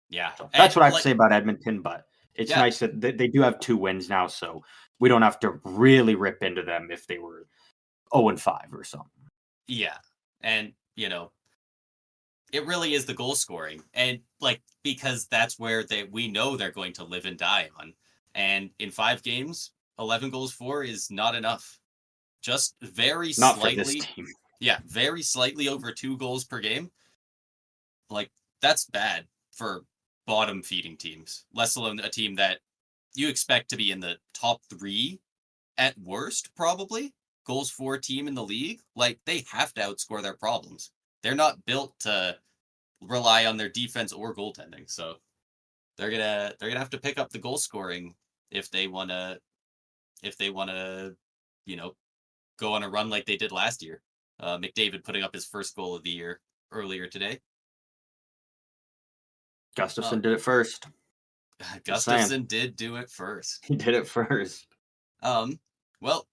Yeah. So And that's what I have to like say about Edmonton, but it's yeah, nice that they do have 2 wins now, so we don't have to really rip into them if they were 0-5 or something. yeah. And it really is the goal scoring. And like because that's where we know they're going to live and die on. And in 5 games, 11 goals for is not enough. Just very Not for this slightly, team. yeah, very slightly over 2 goals per game. Like that's bad for bottom feeding teams, let alone a team that you expect to be in the top 3 at worst, probably goals for team in the league. Like they have to outscore their problems. They're not built to rely on their defense or goaltending. So they're gonna have to pick up the goal scoring if they wanna you know go on a run like they did last year. McDavid putting up his first goal of the year earlier today. Uh, Gustafson did it first. Just saying. Gustafson did do it first. He did it first. Um, well,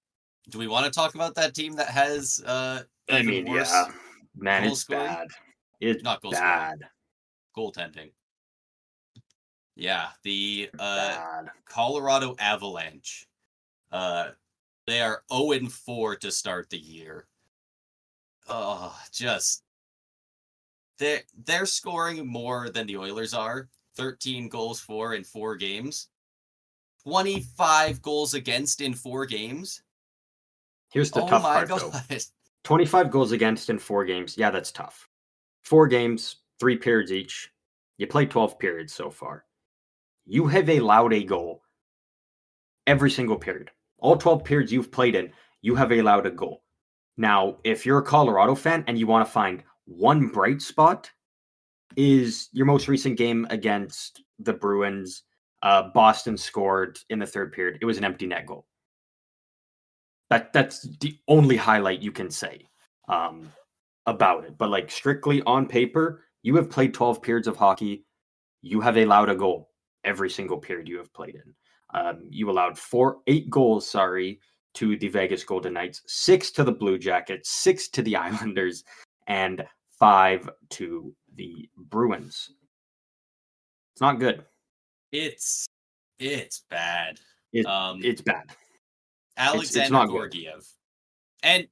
do we want to talk about that team that has I even mean, yeah. worse Man, goal it's scoring? bad. It's Not goal scoring, bad. goaltending. Yeah, the Bad. Colorado Avalanche. Uh, they are 0-4 to start the year. Oh, just they're scoring more than the Oilers are. 13 goals for in 4 games. 25 goals against in 4 games. Here's the Oh tough my part, though. god. 25 goals against in 4 games. Yeah, that's tough. 4 games, 3 periods each. You played 12 periods so far. You have allowed a goal every single period. All 12 periods you've played in, you have allowed a goal. Now, if you're a Colorado fan and you want to find one bright spot, is your most recent game against the Bruins. Boston scored in the 3rd period. It was an empty net goal. That's the only highlight you can say about it. But like strictly on paper, you have played 12 periods of hockey. You have allowed a goal every single period you have played in. You allowed 8 goals, sorry, to the Vegas Golden Knights, 6 to the Blue Jackets, 6 to the Islanders, and 5 to the Bruins. It's not good. It's it's bad. It Um it's bad. It's Alexander not good. Gorgiev. And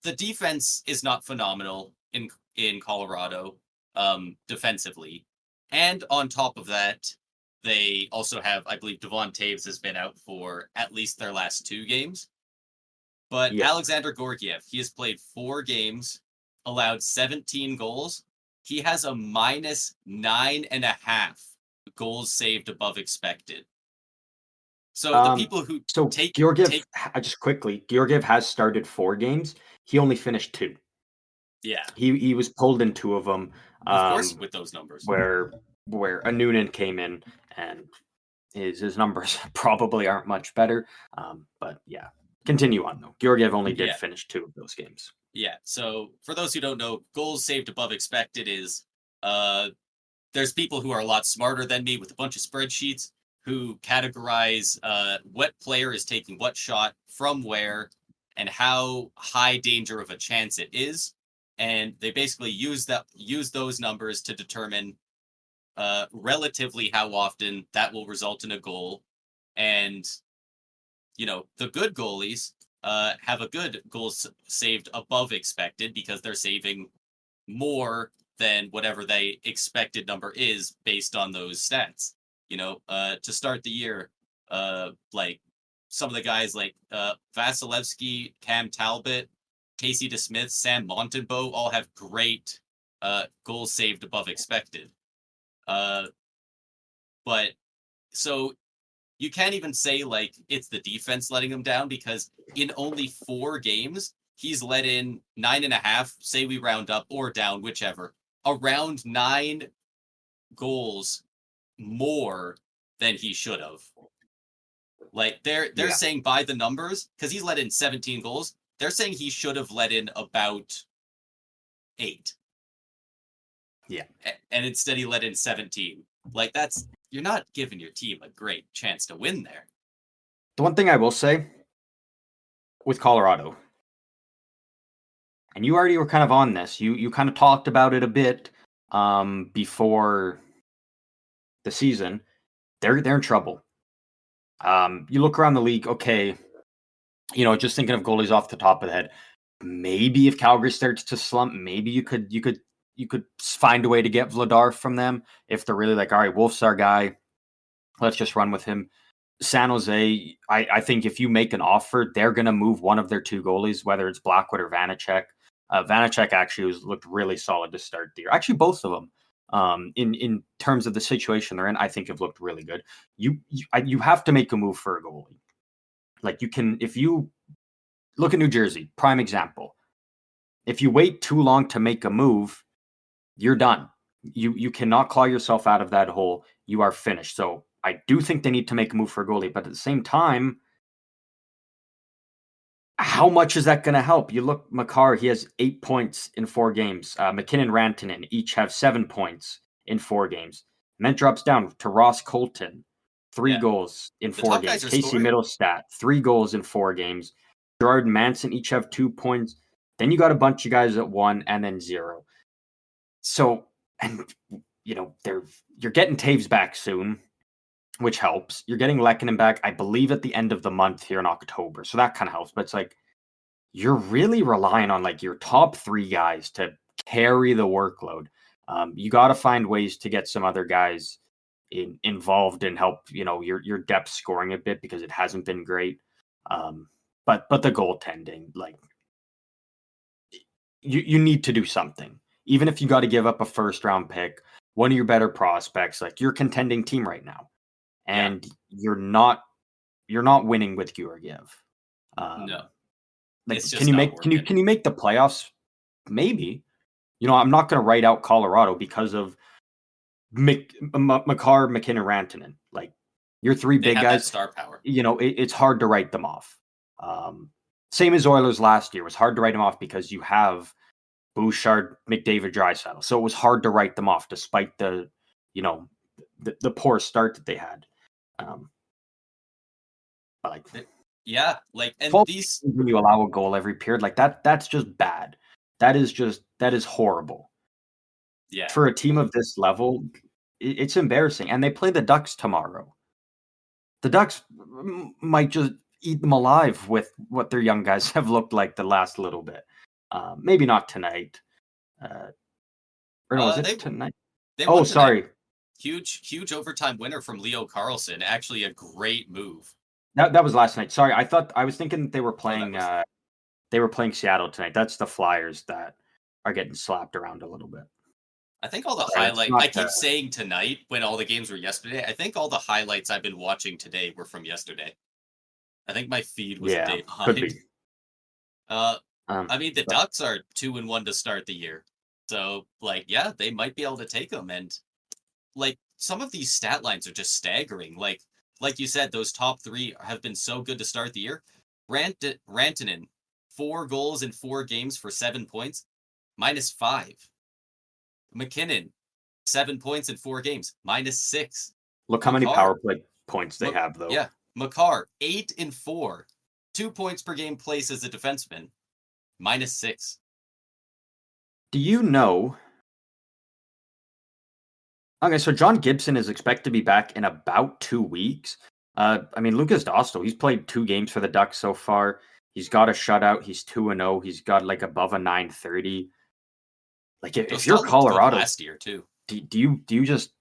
the defense is not phenomenal in Colorado defensively. And on top of that, they also have, I believe, Devon Taves has been out for at least their last 2 games. But Yeah. Alexander Gorgiev, he has played 4 games, allowed 17 goals. He has a minus 9.5 goals saved above expected. So the Um. people who So take Georgiev, take just quickly, Georgiev has started 4 games. He only finished 2. yeah, He was pulled in 2 of them. of course Um, with those numbers. where a Noonan came in and his numbers probably aren't much better. But yeah, continue on though. Georgiev only did Yeah. finish 2 of those games. Yeah. So for those who don't know, goals saved above expected is uh there's people who are a lot smarter than me with a bunch of spreadsheets who categorize what player is taking what shot from where and how high danger of a chance it is. And they basically use those numbers to determine relatively how often that will result in a goal. And the good goalies have a good goals saved above expected because they're saving more than whatever they expected number is based on those stats. To start the year, like some of the guys like Vasilevsky, Cam Talbot, Casey DeSmith, Sam Montembeau all have great goals saved above expected. But so you can't even say like it's the defense letting him down because in only 4 games he's let in 9.5. Say we round up or down, whichever, around 9 goals more than he should have. Like they're Yeah. saying by the numbers because he's let in 17 goals. They're saying he should have let in about 8. Yeah. And instead he let in 17. Like you're not giving your team a great chance to win there. The one thing I will say with Colorado, and you already were kind of on this. You kind of talked about it a bit before the season, they're in trouble. You look around the league, okay, just thinking of goalies off the top of the head. Maybe if Calgary starts to slump, maybe you could find a way to get Vladar from them if they're really like, all right, Wolf's our guy. Let's just run with him. San Jose, I think if you make an offer, they're going to move one of their two goalies, whether it's Blackwood or Vanacek. Vanacek actually looked really solid to start the year. Actually, both of them, in terms of the situation they're in, I think have looked really good. You have to make a move for a goalie. Like you can, if you look at New Jersey, prime example. If you wait too long to make a move, you're done. You cannot claw yourself out of that hole. You are finished. So I do think they need to make a move for a goalie, but at the same time, how much is that going to help? You look, Makar, he has 8 points in 4 games. McKinnon, Rantanen each have 7 points in 4 games. And then drops down to Ross Colton, 3 goals in 4 games. Casey Middlestat, 3 goals in 4 games. Gerard and Manson each have 2 points. Then you got a bunch of guys at 1 and then 0. So, and you're getting Taves back soon, which helps. You're getting Lehkonen back, I believe, at the end of the month here in October. So that kind of helps. But it's like you're really relying on like your top 3 guys to carry the workload. You got to find ways to get some other guys involved and help, your depth scoring a bit because it hasn't been great. But the goaltending, like you need to do something. Even if you got to give up a first round pick, one of your better prospects, like you're a contending team right now. And you're not winning with Georgiev. No. Like, can you make the playoffs? Maybe. I'm not going to write out Colorado because of Makar, McKinnon, Rantanen. Like, your 3 big guys, star power. It's hard to write them off. Same as Oilers last year. It was hard to write them off because you have Bouchard, McDavid, Draisaitl. So it was hard to write them off despite the poor start that they had. And these when you allow a goal every period, like that's just bad. That is horrible. Yeah. For a team of this level, it's embarrassing. And they play the Ducks tomorrow. The Ducks might just eat them alive with what their young guys have looked like the last little bit. Maybe not tonight. Or no, is it tonight? Sorry. Huge overtime winner from Leo Carlson. Actually, a great move. That was last night. Sorry, I was thinking they were playing. They were playing Seattle tonight. That's the Flyers that are getting slapped around a little bit. I think all the highlights. I keep saying tonight when all the games were yesterday. I think all the highlights I've been watching today were from yesterday. I think my feed was a day behind. Could be. I mean, the Ducks are 2-1 to start the year, so they might be able to take them. And some of these stat lines are just staggering. Like you said, those top 3 have been so good to start the year. Rantanen, 4 goals in 4 games for 7 points, -5. McKinnon, 7 points in 4 games, -6. Look how many power play points they have, though. Yeah, Makar, 8 in 4, 2 points per game placed as a defenseman, -6. Do you know? Okay, so John Gibson is expected to be back in about 2 weeks. I mean, Lucas Dostal, he's played 2 games for the Ducks so far. He's got a shutout. He's 2-0. He's got above a .930. Like if you're Colorado last year too, do you just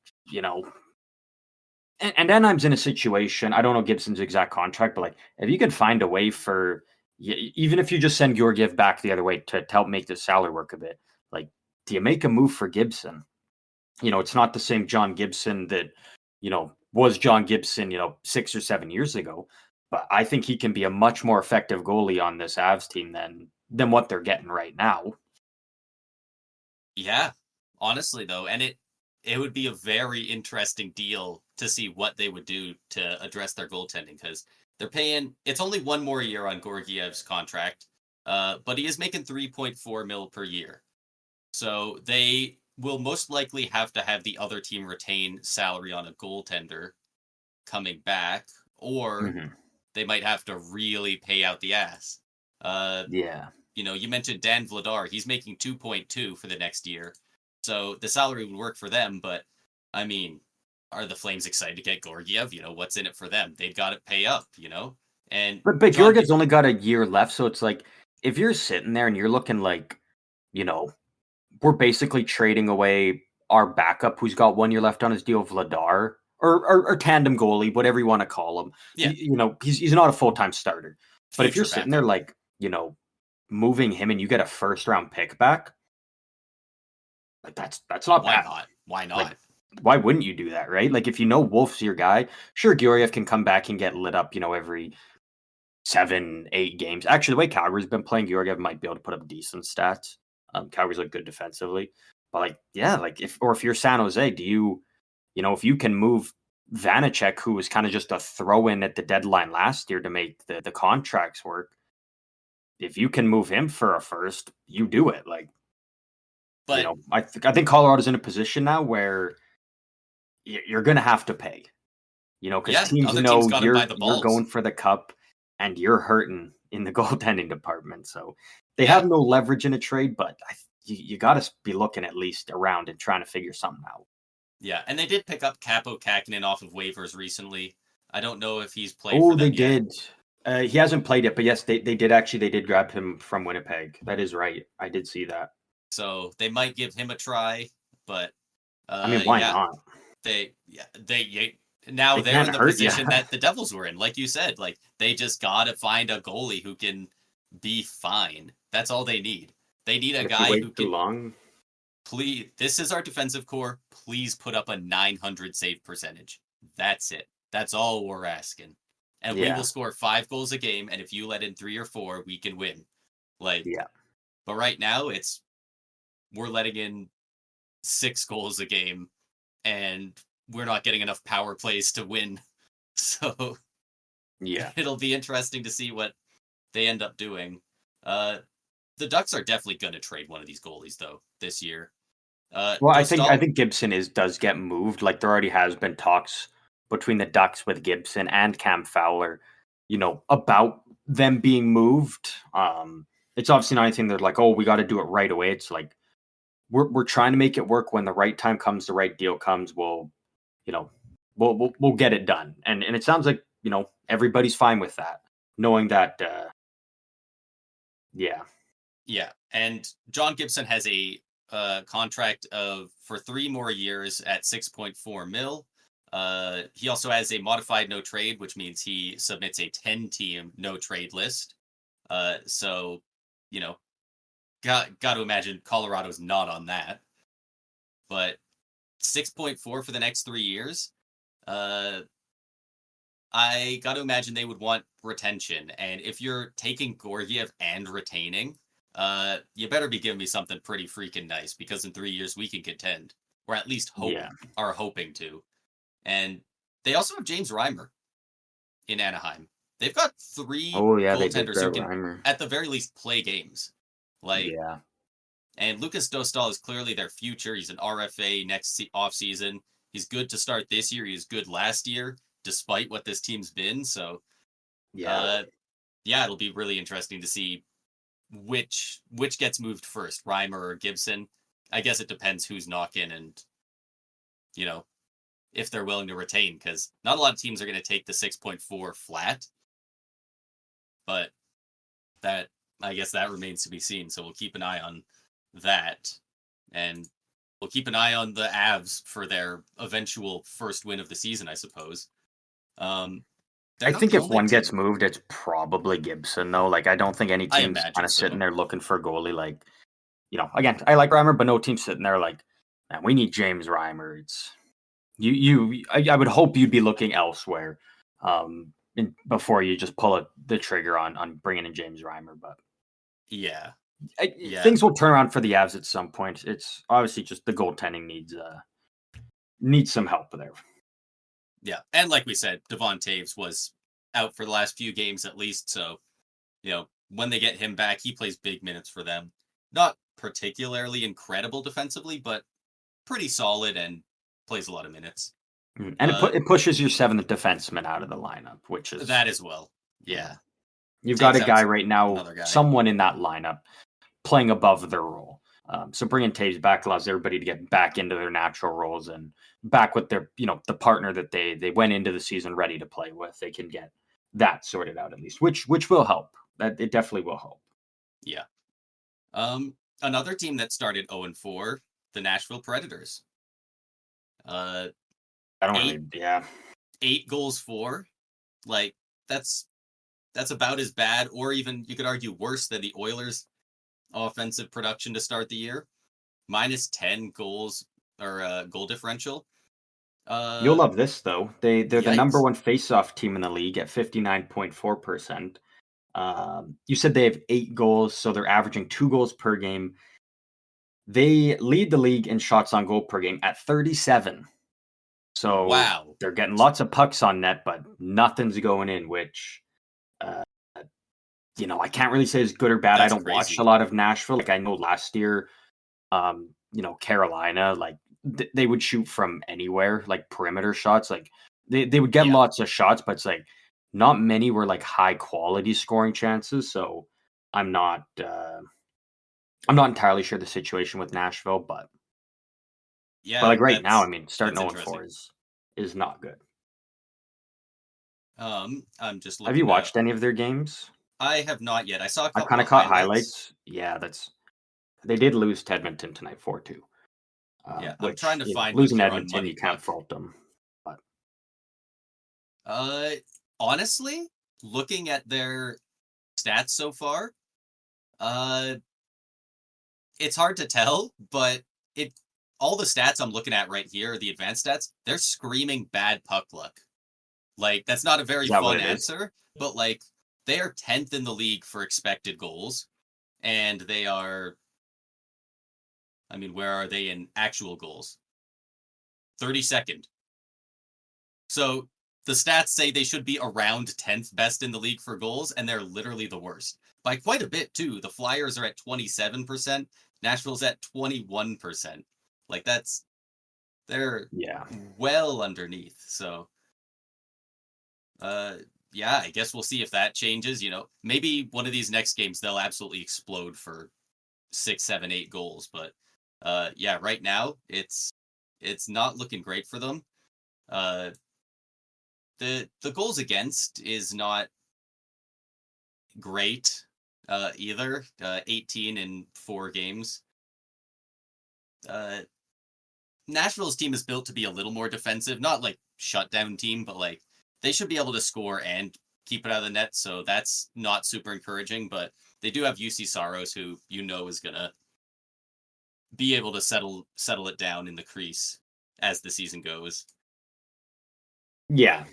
and Anaheim's in a situation. I don't know Gibson's exact contract, but if you could find a way for even if you just send Georgiev back the other way to help make the salary work a bit, do you make a move for Gibson? It's not the same John Gibson that was John Gibson 6 or 7 years ago, but I think he can be a much more effective goalie on this Avs team than what they're getting right now. Yeah, honestly though, and it would be a very interesting deal to see what they would do to address their goaltending because they're paying. It's only 1 more year on Georgiev's contract, but he is making $3.4 million per year, so they will most likely have to have the other team retain salary on a goaltender coming back, or they might have to really pay out the ass. You mentioned Dan Vladar. He's making 2.2 for the next year. So the salary would work for them. But, I mean, are the Flames excited to get Georgiev? What's in it for them? They've got to pay up, And But John Georgiev's only got a year left, so it's like if you're sitting there and you're looking like, you know, we're basically trading away our backup who's got 1 year left on his deal, Vladar, or tandem goalie, whatever you want to call him. Yeah, He's not a full-time starter. But if you're future sitting there backup. like, moving him and you get a first round pick back, like that's not Why bad. not? Why Like, not? why wouldn't you do that, right? Like if Wolf's your guy, sure Georgiev can come back and get lit up, every 7-8 games. Actually, the way Calgary's been playing, Georgiev might be able to put up decent stats. Calgary's look good defensively, but if you're San Jose, do if you can move Vanacek, who was kind of just a throw in at the deadline last year to make the contracts work, if you can move him for a first, you do it. Like, But I think Colorado's in a position now where you're going to have to pay. Because yeah, teams other teams know got him by the you're balls. going for the cup and you're hurting in the goaltending department. So they Yeah, have no leverage in a trade, but you got to be looking at least around and trying to figure something out. yeah, and they did pick up Capo Kakinen off of waivers recently. I don't know if he's played for Oh, they them yet. did. He hasn't played it, but yes, they did grab him from Winnipeg. That is right. I did see that. So they might give him a try, but I mean, why yeah, not? now They they're can't in the hurt you. position that the Devils were in. Like you said, like they just gotta find a goalie who can be fine. That's all they need. They need a If you guy who wait too can long, please. This is our defensive core. Please put up a 900 save percentage. That's it. That's all we're asking. And we will yeah, score 5 goals a game. And if you let in 3 or 4, we can win. Like, yeah, but right now we're letting in 6 goals a game, and we're not getting enough power plays to win. So yeah. it'll be interesting to see what they end up doing. The Ducks are definitely going to trade one of these goalies though this year. Well, I Dostal, think Gibson does get moved. Like there already has been talks between the Ducks with Gibson and Cam Fowler, about them being moved. It's obviously not anything they're like, oh, we got to do it right away. It's like we're trying to make it work. When the right time comes, the right deal comes, you know, we'll get it done. And it sounds like everybody's fine with that, knowing that. Yeah, yeah, and John Gibson has a contract for 3 more years at 6.4 mil. He also has a modified no trade, which means he submits a 10-team no trade list. So, you know, got to imagine Colorado's not on that. But 6.4 for the next 3 years. I got to imagine they would want retention, and if you're taking Georgiev and retaining, you better be giving me something pretty freaking nice, because in 3 years we can contend, or at least yeah. are hoping to. And they also have James Reimer in Anaheim. They've got 3 Oh yeah, they did goaltenders who grab can, Reimer. at the very least, play games. Like, Yeah, and Lucas Dostal is clearly their future. He's an RFA next off season. He's good to start this year. He was good last year, despite what this team's been. So, yeah. uh, yeah, it'll be really interesting to see which gets moved first, Reimer or Gibson. I guess it depends who's knocking and you know if they're willing to retain, because not a lot of teams are going to take the 6.4 flat. But that I guess that remains to be seen. So we'll keep an eye on that, and we'll keep an eye on the Avs for their eventual first win of the season, I suppose. They're I not think the if only one team. gets moved, it's probably Gibson, though. Like, I don't think any I team's kind imagine of sitting so. there looking for a goalie. Like, again, I like Reimer, but no team's sitting there like, man, we need James Reimer. I would hope you'd be looking elsewhere, before you just pull the trigger on bringing in James Reimer. But Yeah, yeah, things will turn around for the Avs at some point. It's obviously just the goaltending needs some help there. yeah. And like we said, Devon Taves was out for the last few games at least. So, when they get him back, he plays big minutes for them. Not particularly incredible defensively, but pretty solid and plays a lot of minutes. And it pushes your seventh defenseman out of the lineup, which is, That as well. you know, Yeah. you've got Takes a out guy right now, another guy. someone in that lineup playing above their role. So bringing Taves back allows everybody to get back into their natural roles and back with their, the partner that they went into the season ready to play with. They can get that sorted out at least, which will help. That it definitely will help. Yeah. Another team that started 0-4, the Nashville Predators. I don't eight really, yeah. 8 goals for. Like that's about as bad, or even you could argue worse than the Oilers' offensive production to start the year. -10 goals or goal differential. You'll love this though. They're the number Yikes. one faceoff team in the league at 59.4%. You said they have 8 goals, so they're averaging 2 goals per game. They lead the league in shots on goal per game at 37. So Wow. they're getting lots of pucks on net, but nothing's going in, which, uh, I can't really say is good or bad. I That's don't watch a crazy. lot of Nashville. Like I know last year, Carolina, like they would shoot from anywhere, like perimeter shots. Like they would get Yeah. lots of shots, but it's like not many were like high quality scoring chances. So I'm not, I'm not entirely sure the situation with Nashville, but Yeah, like right now, I mean, starting that's 0-4 interesting. is not good. I'm just Have you looking to watched any of their games? I have not yet. I saw a I've couple kind of of caught highlights. highlights. Yeah, they did lose to Edmonton tonight 4-2. Yeah, I'm trying Which to find one losing to here on Edmonton, Money you can't Puck. fault them. But Uh, Honestly, looking at their stats so far, uh, it's hard to tell, but it all the stats I'm looking at right here, the advanced stats, they're screaming bad puck luck. Like that's not a is very that what fun it is? answer, but like they are 10th in the league for expected goals, and they are. I mean, where are they in actual goals? 32nd. So the stats say they should be around 10th best in the league for goals, and they're literally the worst by quite a bit too. The Flyers are at 27%, Nashville's at 21%. Like they're Yeah. well underneath. So uh yeah, I guess we'll see if that changes. Maybe one of these next games they'll absolutely explode for 6, 7, 8 goals. But yeah, right now it's not looking great for them. Uh the goals against is not great either. 18 in 4 games. Uh, Nashville's team is built to be a little more defensive, not like shutdown team, but like they should be able to score and keep it out of the net. So that's not super encouraging. But they do have UC Saros, who is gonna be able to settle it down in the crease as the season goes. Yeah.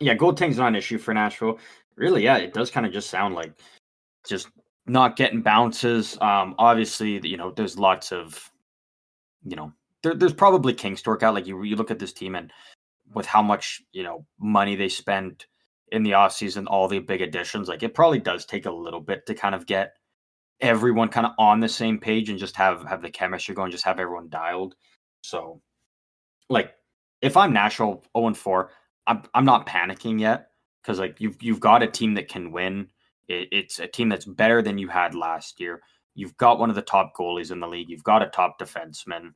Yeah, goaltending's not an issue for Nashville. Really, yeah, it does kind of just sound like just not getting bounces. Obviously, there's lots of, there's probably King's to work out. Like you look at this team and with how much, money they spent in the offseason, all the big additions, like it probably does take a little bit to kind of get everyone kind of on the same page and just have the chemistry going, just have everyone dialed. So like if I'm Nashville 0-4, I'm not panicking yet because like you've got a team that can win. It's a team that's better than you had last year. You've got one of the top goalies in the league. You've got a top defenseman.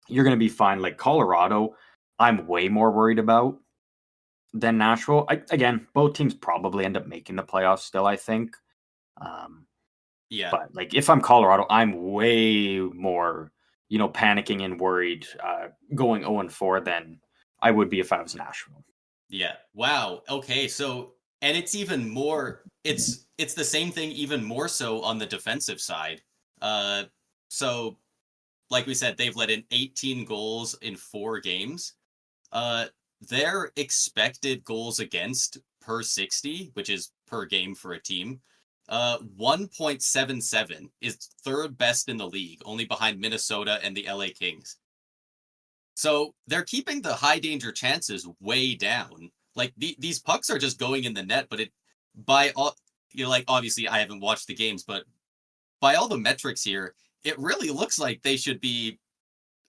You're going to be fine. Like Colorado, I'm way more worried about than Nashville. Again, both teams probably end up making the playoffs still, I think. Um, Yeah, but like if I'm Colorado, I'm way more, panicking and worried going 0-4 than I would be if I was Nashville. yeah. Wow. Okay. So, and it's even more. It's the same thing, even more so on the defensive side. Uh, so like we said, they've let in 18 goals in 4 games. Uh, their expected goals against per 60, which is per game for a team, 1.77 is third best in the league, only behind Minnesota and the LA Kings. So they're keeping the high danger chances way down. Like these pucks are just going in the net, but by all like obviously I haven't watched the games, but by all the metrics here, it really looks like they should be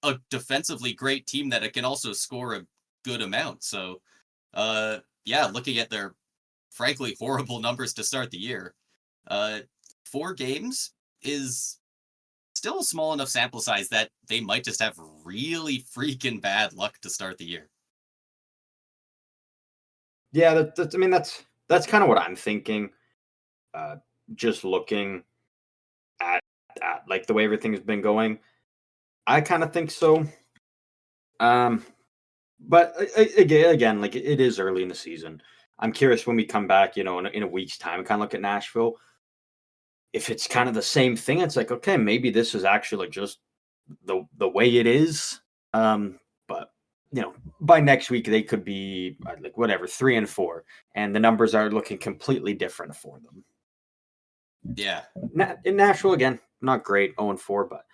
a defensively great team that it can also score a good amount. So, yeah, looking at their frankly horrible numbers to start the year, uh, 4 games is still a small enough sample size that they might just have really freaking bad luck to start the year. Yeah, I mean, that's kind of what I'm thinking. Uh, just looking at, like the way everything's been going, I kind of think so. Um, but again, like it is early in the season. I'm curious when we come back, in a week's time, and kind of look at Nashville. If it's kind of the same thing, it's like, okay, maybe this is actually just the way it is. But by next week they could be like whatever 3-4, and the numbers are looking completely different for them. Yeah. In Nashville again, not great, 0-4, but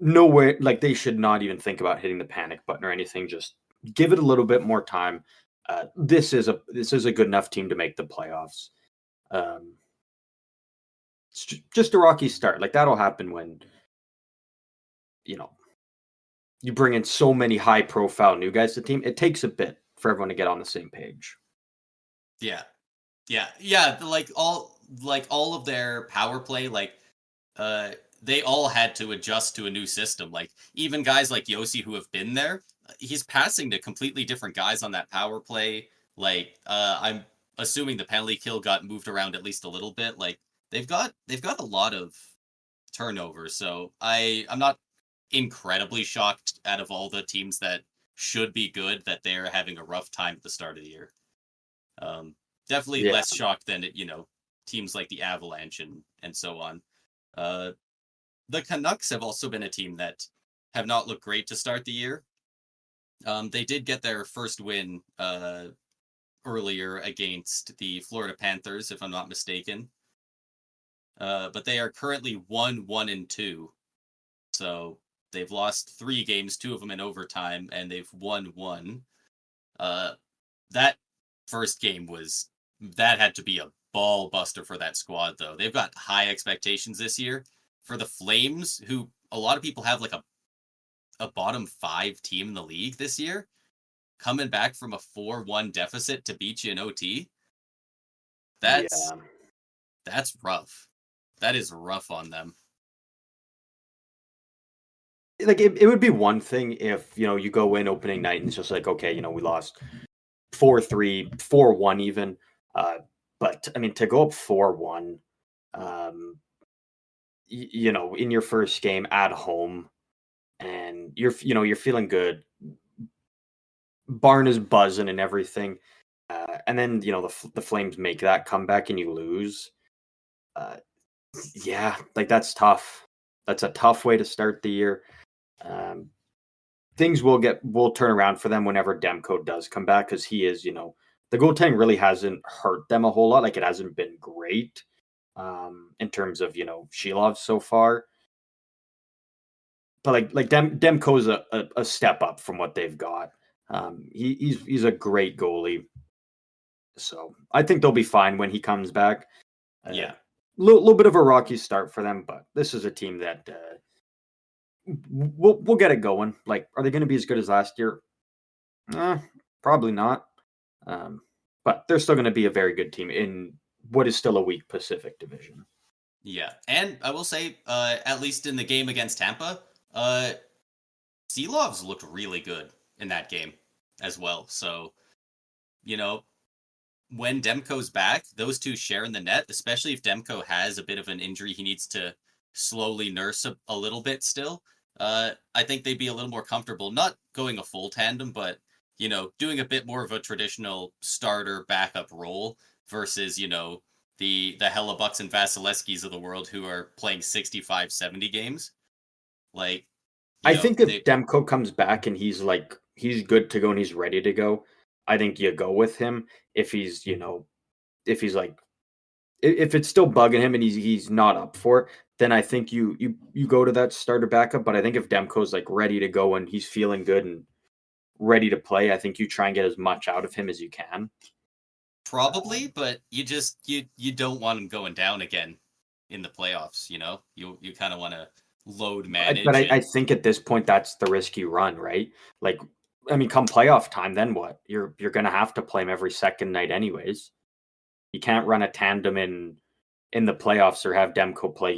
nowhere like they should not even think about hitting the panic button or anything. Just give it a little bit more time. This is a good enough team to make the playoffs. Um, it's just a rocky start. Like that'll happen when you know you bring in so many high profile new guys to the team. It takes a bit for everyone to get on the same page. Yeah. Yeah. Like all of their power play, uh they all had to adjust to a new system. Like even guys like Yossi who have been there, he's passing to completely different guys on that power play. Like I'm assuming the penalty kill got moved around at least a little bit. Like they've got a lot of turnover. So I'm not incredibly shocked out of all the teams that should be good that they're having a rough time at the start of the year. Um, Definitely Yeah, less shocked than teams like the Avalanche and so on. Uh, the Canucks have also been a team that have not looked great to start the year. They did get their first win earlier against the Florida Panthers, if I'm not mistaken. But they are currently 1-1-2. So they've lost 3 games, 2 of them in overtime, and they've won 1. That first game that had to be a ball buster for that squad, though. They've got high expectations this year. For the Flames, who a lot of people have like a bottom 5 team in the league this year, coming back from a 4-1 deficit to beat you in OT, that's yeah. that's rough. That is rough on them. Like it would be one thing if you go in opening night and it's just like, okay, we lost 4-3, 4-1 even. But I mean, to go up 4-1, in your first game at home, and you're feeling good. Barn is buzzing and everything, and then the Flames make that comeback and you lose. Uh, yeah, like that's tough. That's a tough way to start the year. Um, Things will turn around for them whenever Demko does come back, because he is, the goaltending really hasn't hurt them a whole lot. Like it hasn't been great in terms of Shilov so far, but like Demko's a step up from what they've got. He's a great goalie, so I think they'll be fine when he comes back. Yeah. Little bit of a rocky start for them, but this is a team that we'll get it going. Like, are they going to be as good as last year? Probably not. But they're still going to be a very good team in what is still a weak Pacific Division. Yeah. And I will say, at least in the game against Tampa, Seelovs looked really good in that game as well. So, you know, when Demko's back, those two share in the net, especially if Demko has a bit of an injury he needs to slowly nurse a little bit still. I think they'd be a little more comfortable, not going a full tandem, but, doing a bit more of a traditional starter backup role versus, the Hellebucks and Vasilevskis of the world who are playing 65, 70 games. Like, I think if Demko comes back and he's good to go and he's ready to go, I think you go with him. If he's, like, if it's still bugging him and he's not up for it, then I think you go to that starter backup. But I think if Demko's like ready to go and he's feeling good and ready to play, I think you try and get as much out of him as you can. Probably, but you don't want him going down again in the playoffs. You kind of want to load manage. But I think at this point that's the risk you run, right? Like, I mean, come playoff time, then what? You're gonna have to play him every second night, anyways. You can't run a tandem in the playoffs or have Demko play,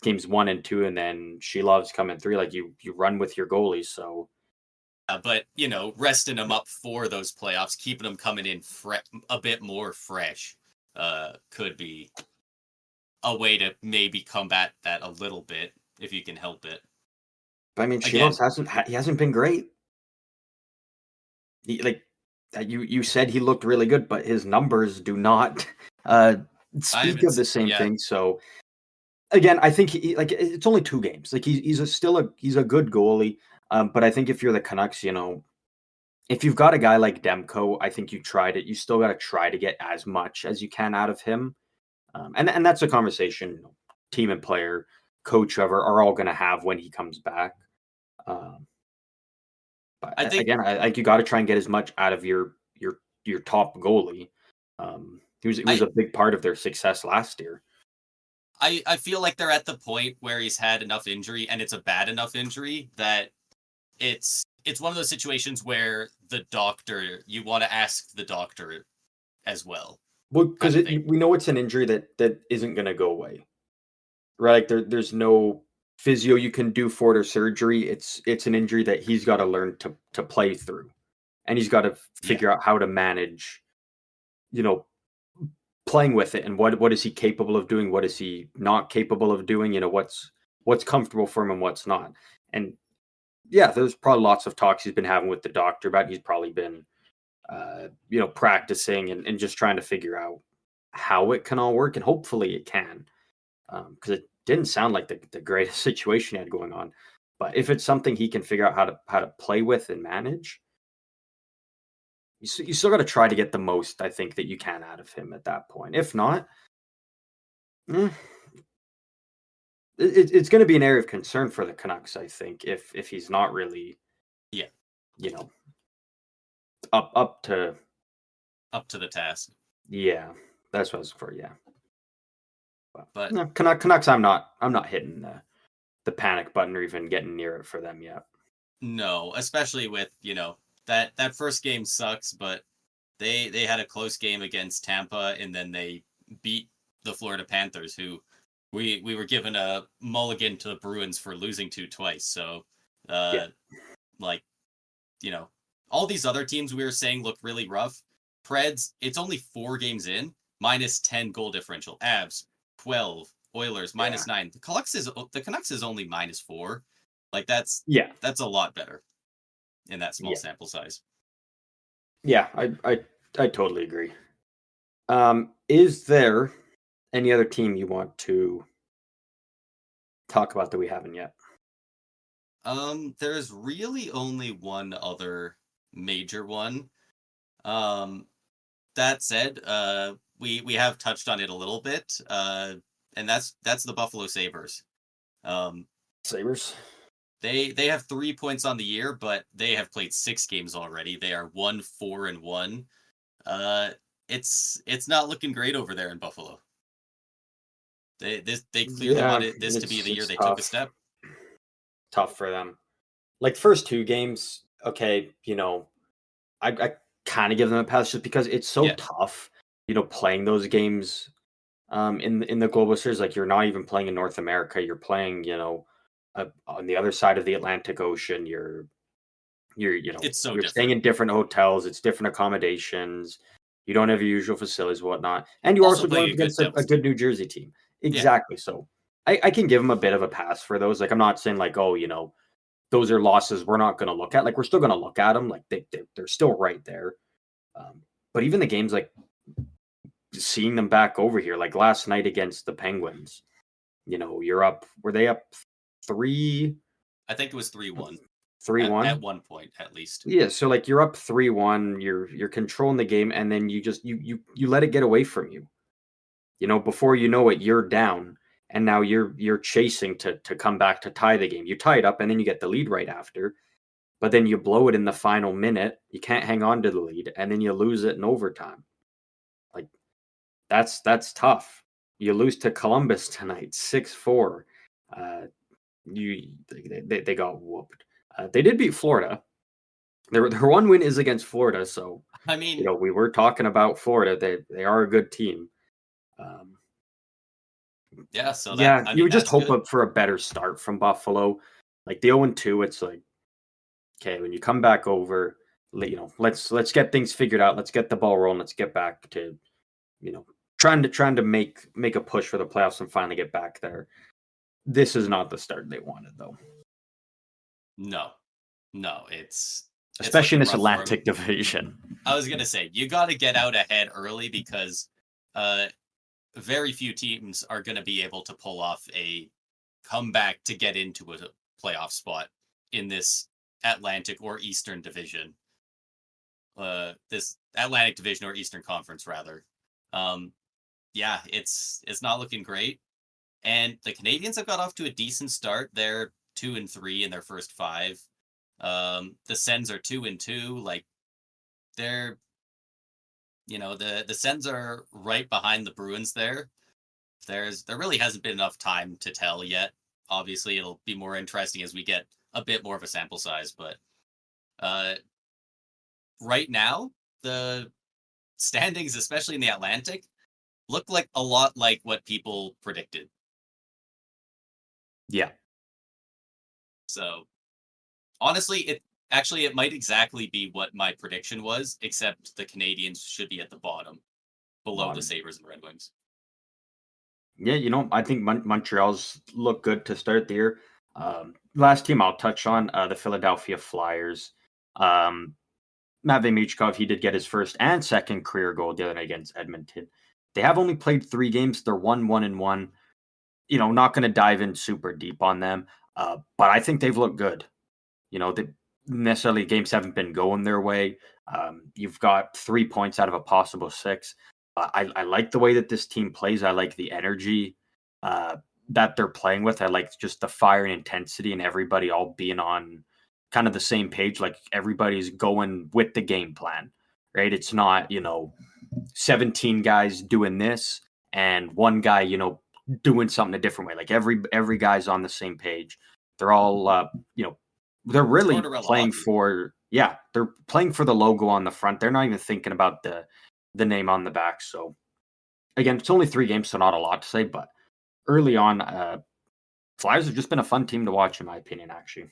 games 1 and 2, and then she loves coming 3. Like you run with your goalies, so. But resting them up for those playoffs, keeping them coming in a bit more fresh, could be a way to maybe combat that a little bit if you can help it. But I mean, Shilovs hasn't been great. You said he looked really good, but his numbers do not speak of the same thing. So again, I think it's only 2 games. Like he's a good goalie. But I think if you're the Canucks, if you've got a guy like Demko, I think you still got to try to get as much as you can out of him. And that's a conversation team and player, coach, whoever are all going to have when he comes back. But I think you got to try and get as much out of your top goalie. He was a big part of their success last year. I feel like they're at the point where he's had enough injury, and it's a bad enough injury that it's one of those situations where you want to ask the doctor as well. Well, because we know it's an injury that isn't going to go away, right? Like there's no physio you can do for it or surgery. It's an injury that he's got to learn to play through, and he's got to figure out how to manage, playing with it, and what is he capable of doing, what is he not capable of doing, what's comfortable for him and what's not. And yeah, there's probably lots of talks he's been having with the doctor about. He's probably been practicing and just trying to figure out how it can all work, and hopefully it can, because it didn't sound like the greatest situation he had going on. But if it's something he can figure out how to play with and manage, you still got to try to get the most, I think, that you can out of him at that point. If not, it's going to be an area of concern for the Canucks, I think, if he's not really, up to the task. Yeah, that's what I was for. Yeah, but no, Canucks, I'm not hitting the panic button or even getting near it for them yet. No, especially with that first game sucks, but they had a close game against Tampa, and then they beat the Florida Panthers, who we were given a mulligan to the Bruins for losing to twice. So, all these other teams we were saying look really rough. Preds, it's only 4 games in, minus 10 goal differential. Avs, 12. Oilers, -9. The Canucks is only -4. Like that's a lot better in that small sample size. Yeah, I totally agree. Is there any other team you want to talk about that we haven't yet? There's really only one other major one. That said, we have touched on it a little bit, and that's the Buffalo Sabres. Sabres? They have 3 points on the year, but they have played 6 games already. They are 1-4-1. It's not looking great over there in Buffalo. They clearly wanted this to be the year they took a step. Tough for them. Like first 2 games, okay, I kind of give them a pass just because it's so tough, playing those games in the Global Series. Like you're not even playing in North America, you're playing, on the other side of the Atlantic Ocean. You're it's so you're different. Staying in different hotels, it's different accommodations, you don't have your usual facilities, whatnot, and you also going against a good New Jersey team. Exactly. So I can give them a bit of a pass for those. Like I'm not saying like, oh, those are losses we're not going to look at. Like we're still going to look at them. Like they're still right there. But even the games, like seeing them back over here, like last night against the Penguins, you're up. Were they up 3? I think it was 3-1. 3-1 at one point, at least. Yeah. So like you're up 3-1. You're controlling the game, and then you just you let it get away from you. Before you know it, you're down. And now you're chasing to come back to tie the game. You tie it up, and then you get the lead right after. But then you blow it in the final minute. You can't hang on to the lead, and then you lose it in overtime. Like that's tough. You lose to Columbus tonight, 6-4. They got whooped. They did beat Florida. Their one win is against Florida, so I mean, we were talking about Florida. They are a good team. Yeah, so that Yeah, I you mean would just that's hope good. up for a better start from Buffalo. Like the 0-2, it's like, okay, when you come back over, let's get things figured out. Let's get the ball rolling. Let's get back to, you know, trying to make a push for the playoffs and finally get back there. This is not the start they wanted though. No, no, it's Especially in looking this rough for him. Atlantic division. I was gonna say you got to get out ahead early because uh, very few teams are gonna be able to pull off a comeback to get into a playoff spot in this Atlantic or Eastern division. This Atlantic division or Eastern Conference rather. Um, yeah, it's not looking great. And the Canadians have got off to a decent start. They're 2-3 in their first five. The Sens are 2-2. Like they're, the Sens are right behind the Bruins there. There really hasn't been enough time to tell yet. Obviously, it'll be more interesting as we get a bit more of a sample size. But uh, right now, the standings, especially in the Atlantic, look like a lot like what people predicted. Yeah. So honestly, it might exactly be what my prediction was, except the Canadians should be at the bottom, below the Bottom. Sabres and Red Wings. Yeah, I think Montreal's look good to start the year. Last team I'll touch on, the Philadelphia Flyers. Um, Matvey Michkov, he did get his first and second career goal the other night against Edmonton. They have only played 3 games. They're 1-1-1. Not going to dive in super deep on them, but I think they've looked good. They necessarily games haven't been going their way. You've got 3 points out of a possible six. I like the way that this team plays. I like the energy uh, that they're playing with. I like just the fire and intensity and everybody all being on kind of the same page. Like everybody's going with the game plan, right? It's not, 17 guys doing this and one guy, doing something a different way. Like every guy's on the same page. They're all, they're really Tortorella playing hockey. for, yeah, they're playing for the logo on the front. They're not even thinking about the name on the back. So again, it's only 3 games, so not a lot to say, but early on, Flyers have just been a fun team to watch, in my opinion, actually.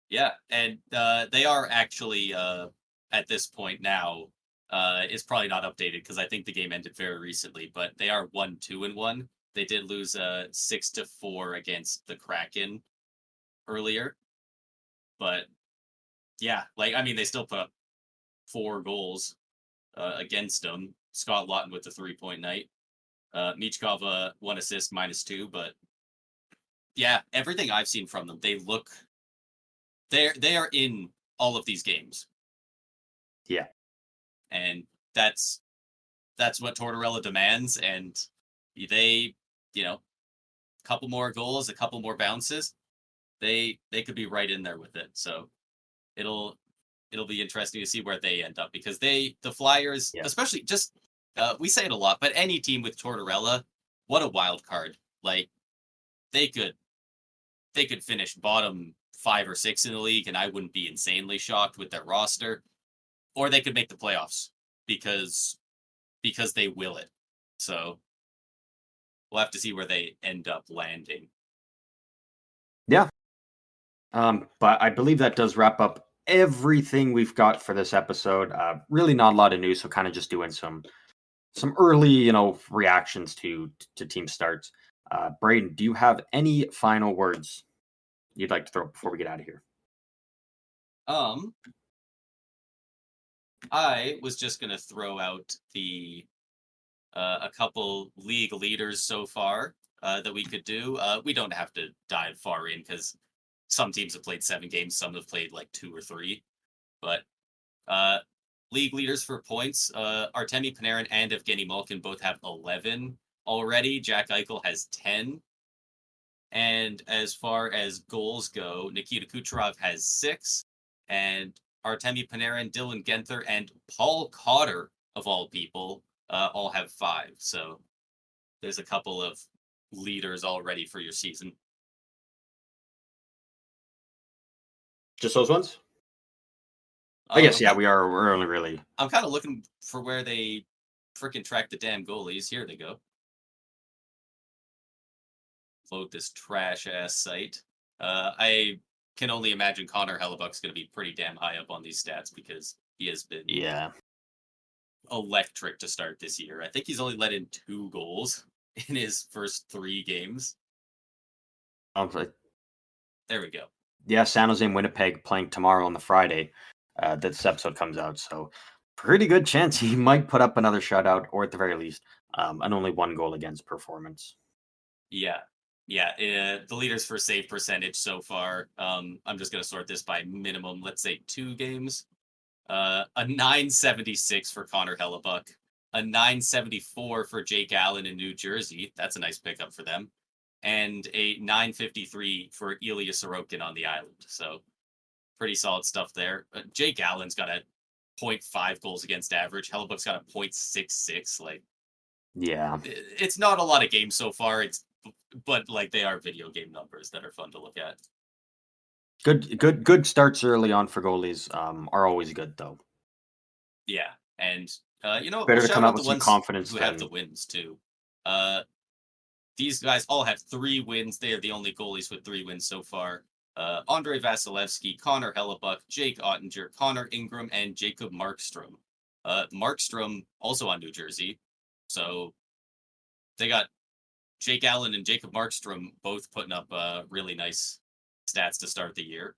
Yeah, and they are actually at this point now. It's probably not updated because I think the game ended very recently, but they are 1-2-1. They did lose 6-4 against the Kraken earlier, but yeah, like I mean, they still put up 4 goals against them. Scott Lawton with the 3-point night. Michkov 1 assist -2, but yeah, everything I've seen from them, they are in all of these games, Yeah. and that's what Tortorella demands. And they, a couple more goals, a couple more bounces, they could be right in there with it. So it'll it'll be interesting to see where they end up because the Flyers, Yeah. especially just we say it a lot, but any team with Tortorella, what a wild card! Like they could they could finish bottom 5 or 6 in the league, and I wouldn't be insanely shocked with their roster. Or they could make the playoffs because they will it. So we'll have to see where they end up landing. Yeah. But I believe that does wrap up everything we've got for this episode. Really not a lot of news, so kind of just doing some early, reactions to team starts. Braden, do you have any final words you'd like to throw before we get out of here? Um, I was just gonna throw out the a couple league leaders so far that we could do. We don't have to dive far in because some teams have played 7 games, some have played like 2 or 3. But uh, league leaders for points, Artemi Panarin and Evgeny Malkin both have 11 already. Jack Eichel has 10. And as far as goals go, Nikita Kucherov has 6. And Artemi Panarin, Dylan Genther, and Paul Cotter, of all people, all have 5. So there's a couple of leaders already for your season. Just those ones? I guess, I'm yeah, kind of, we're only really. I'm kind of looking for where they freaking track the damn goalies. Here they go. upload this trash ass site. I can only imagine Connor Hellebuck's going to be pretty damn high up on these stats because he has been electric to start this year. I think he's only let in 2 goals in his first 3 games. There we go. Yeah, San Jose and Winnipeg playing tomorrow on the Friday that this episode comes out. So pretty good chance he might put up another shutout, or at the very least, an only 1 goal against performance. Yeah. The leaders for save percentage so far. I'm just going to sort this by minimum, let's say 2 games. A 976 for Connor Hellebuck, a 974 for Jake Allen in New Jersey. That's a nice pickup for them. And a 953 for Ilya Sorokin on the island. So pretty solid stuff there. Jake Allen's got a 0.5 goals against average. Hellebuck's got a 0.66. Like, yeah, it's not a lot of games so far. But like they are video game numbers that are fun to look at. Good starts early on for goalies are always good though. Yeah, and better to come out with some confidence who have the wins too. These guys all have 3 wins. They are the only goalies with 3 wins so far. Andrei Vasilevsky, Connor Hellebuck, Jake Ottinger, Connor Ingram, and Jacob Markstrom. Markstrom also on New Jersey. So they got Jake Allen and Jacob Markstrom both putting up really nice stats to start the year.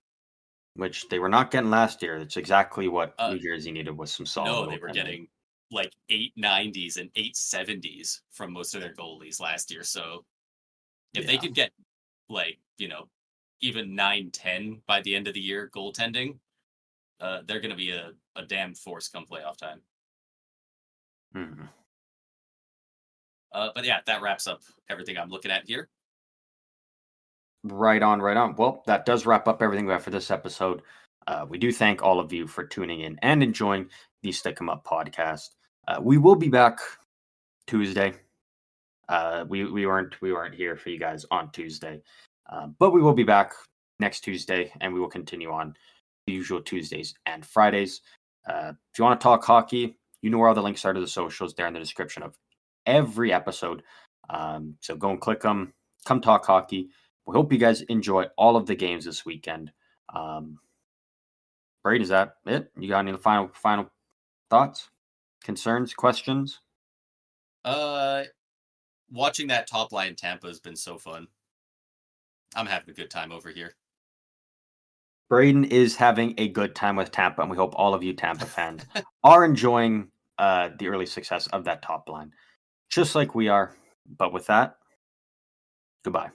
Which they were not getting last year. That's exactly what New Jersey needed, was some solid. No, they were getting like 890s and 870s from most of their goalies last year. So if they could get like, even 9-10 by the end of the year goaltending, they're going to be a damn force come playoff time. Mm-hmm. But yeah, that wraps up everything I'm looking at here. Right on. Well, that does wrap up everything we have for this episode. We do thank all of you for tuning in and enjoying the Stick 'em Up podcast. We will be back Tuesday. We weren't here for you guys on Tuesday, but we will be back next Tuesday, and we will continue on the usual Tuesdays and Fridays. If you want to talk hockey, you know where all the links are to the socials there in the description of every episode. So go and click them. Come talk hockey. We hope you guys enjoy all of the games this weekend. Braid, is that it? You got any final thoughts, concerns, questions? Watching that top line Tampa has been so fun. I'm having a good time over here. Braden is having a good time with Tampa, and we hope all of you Tampa fans are enjoying the early success of that top line, just like we are. But with that, goodbye.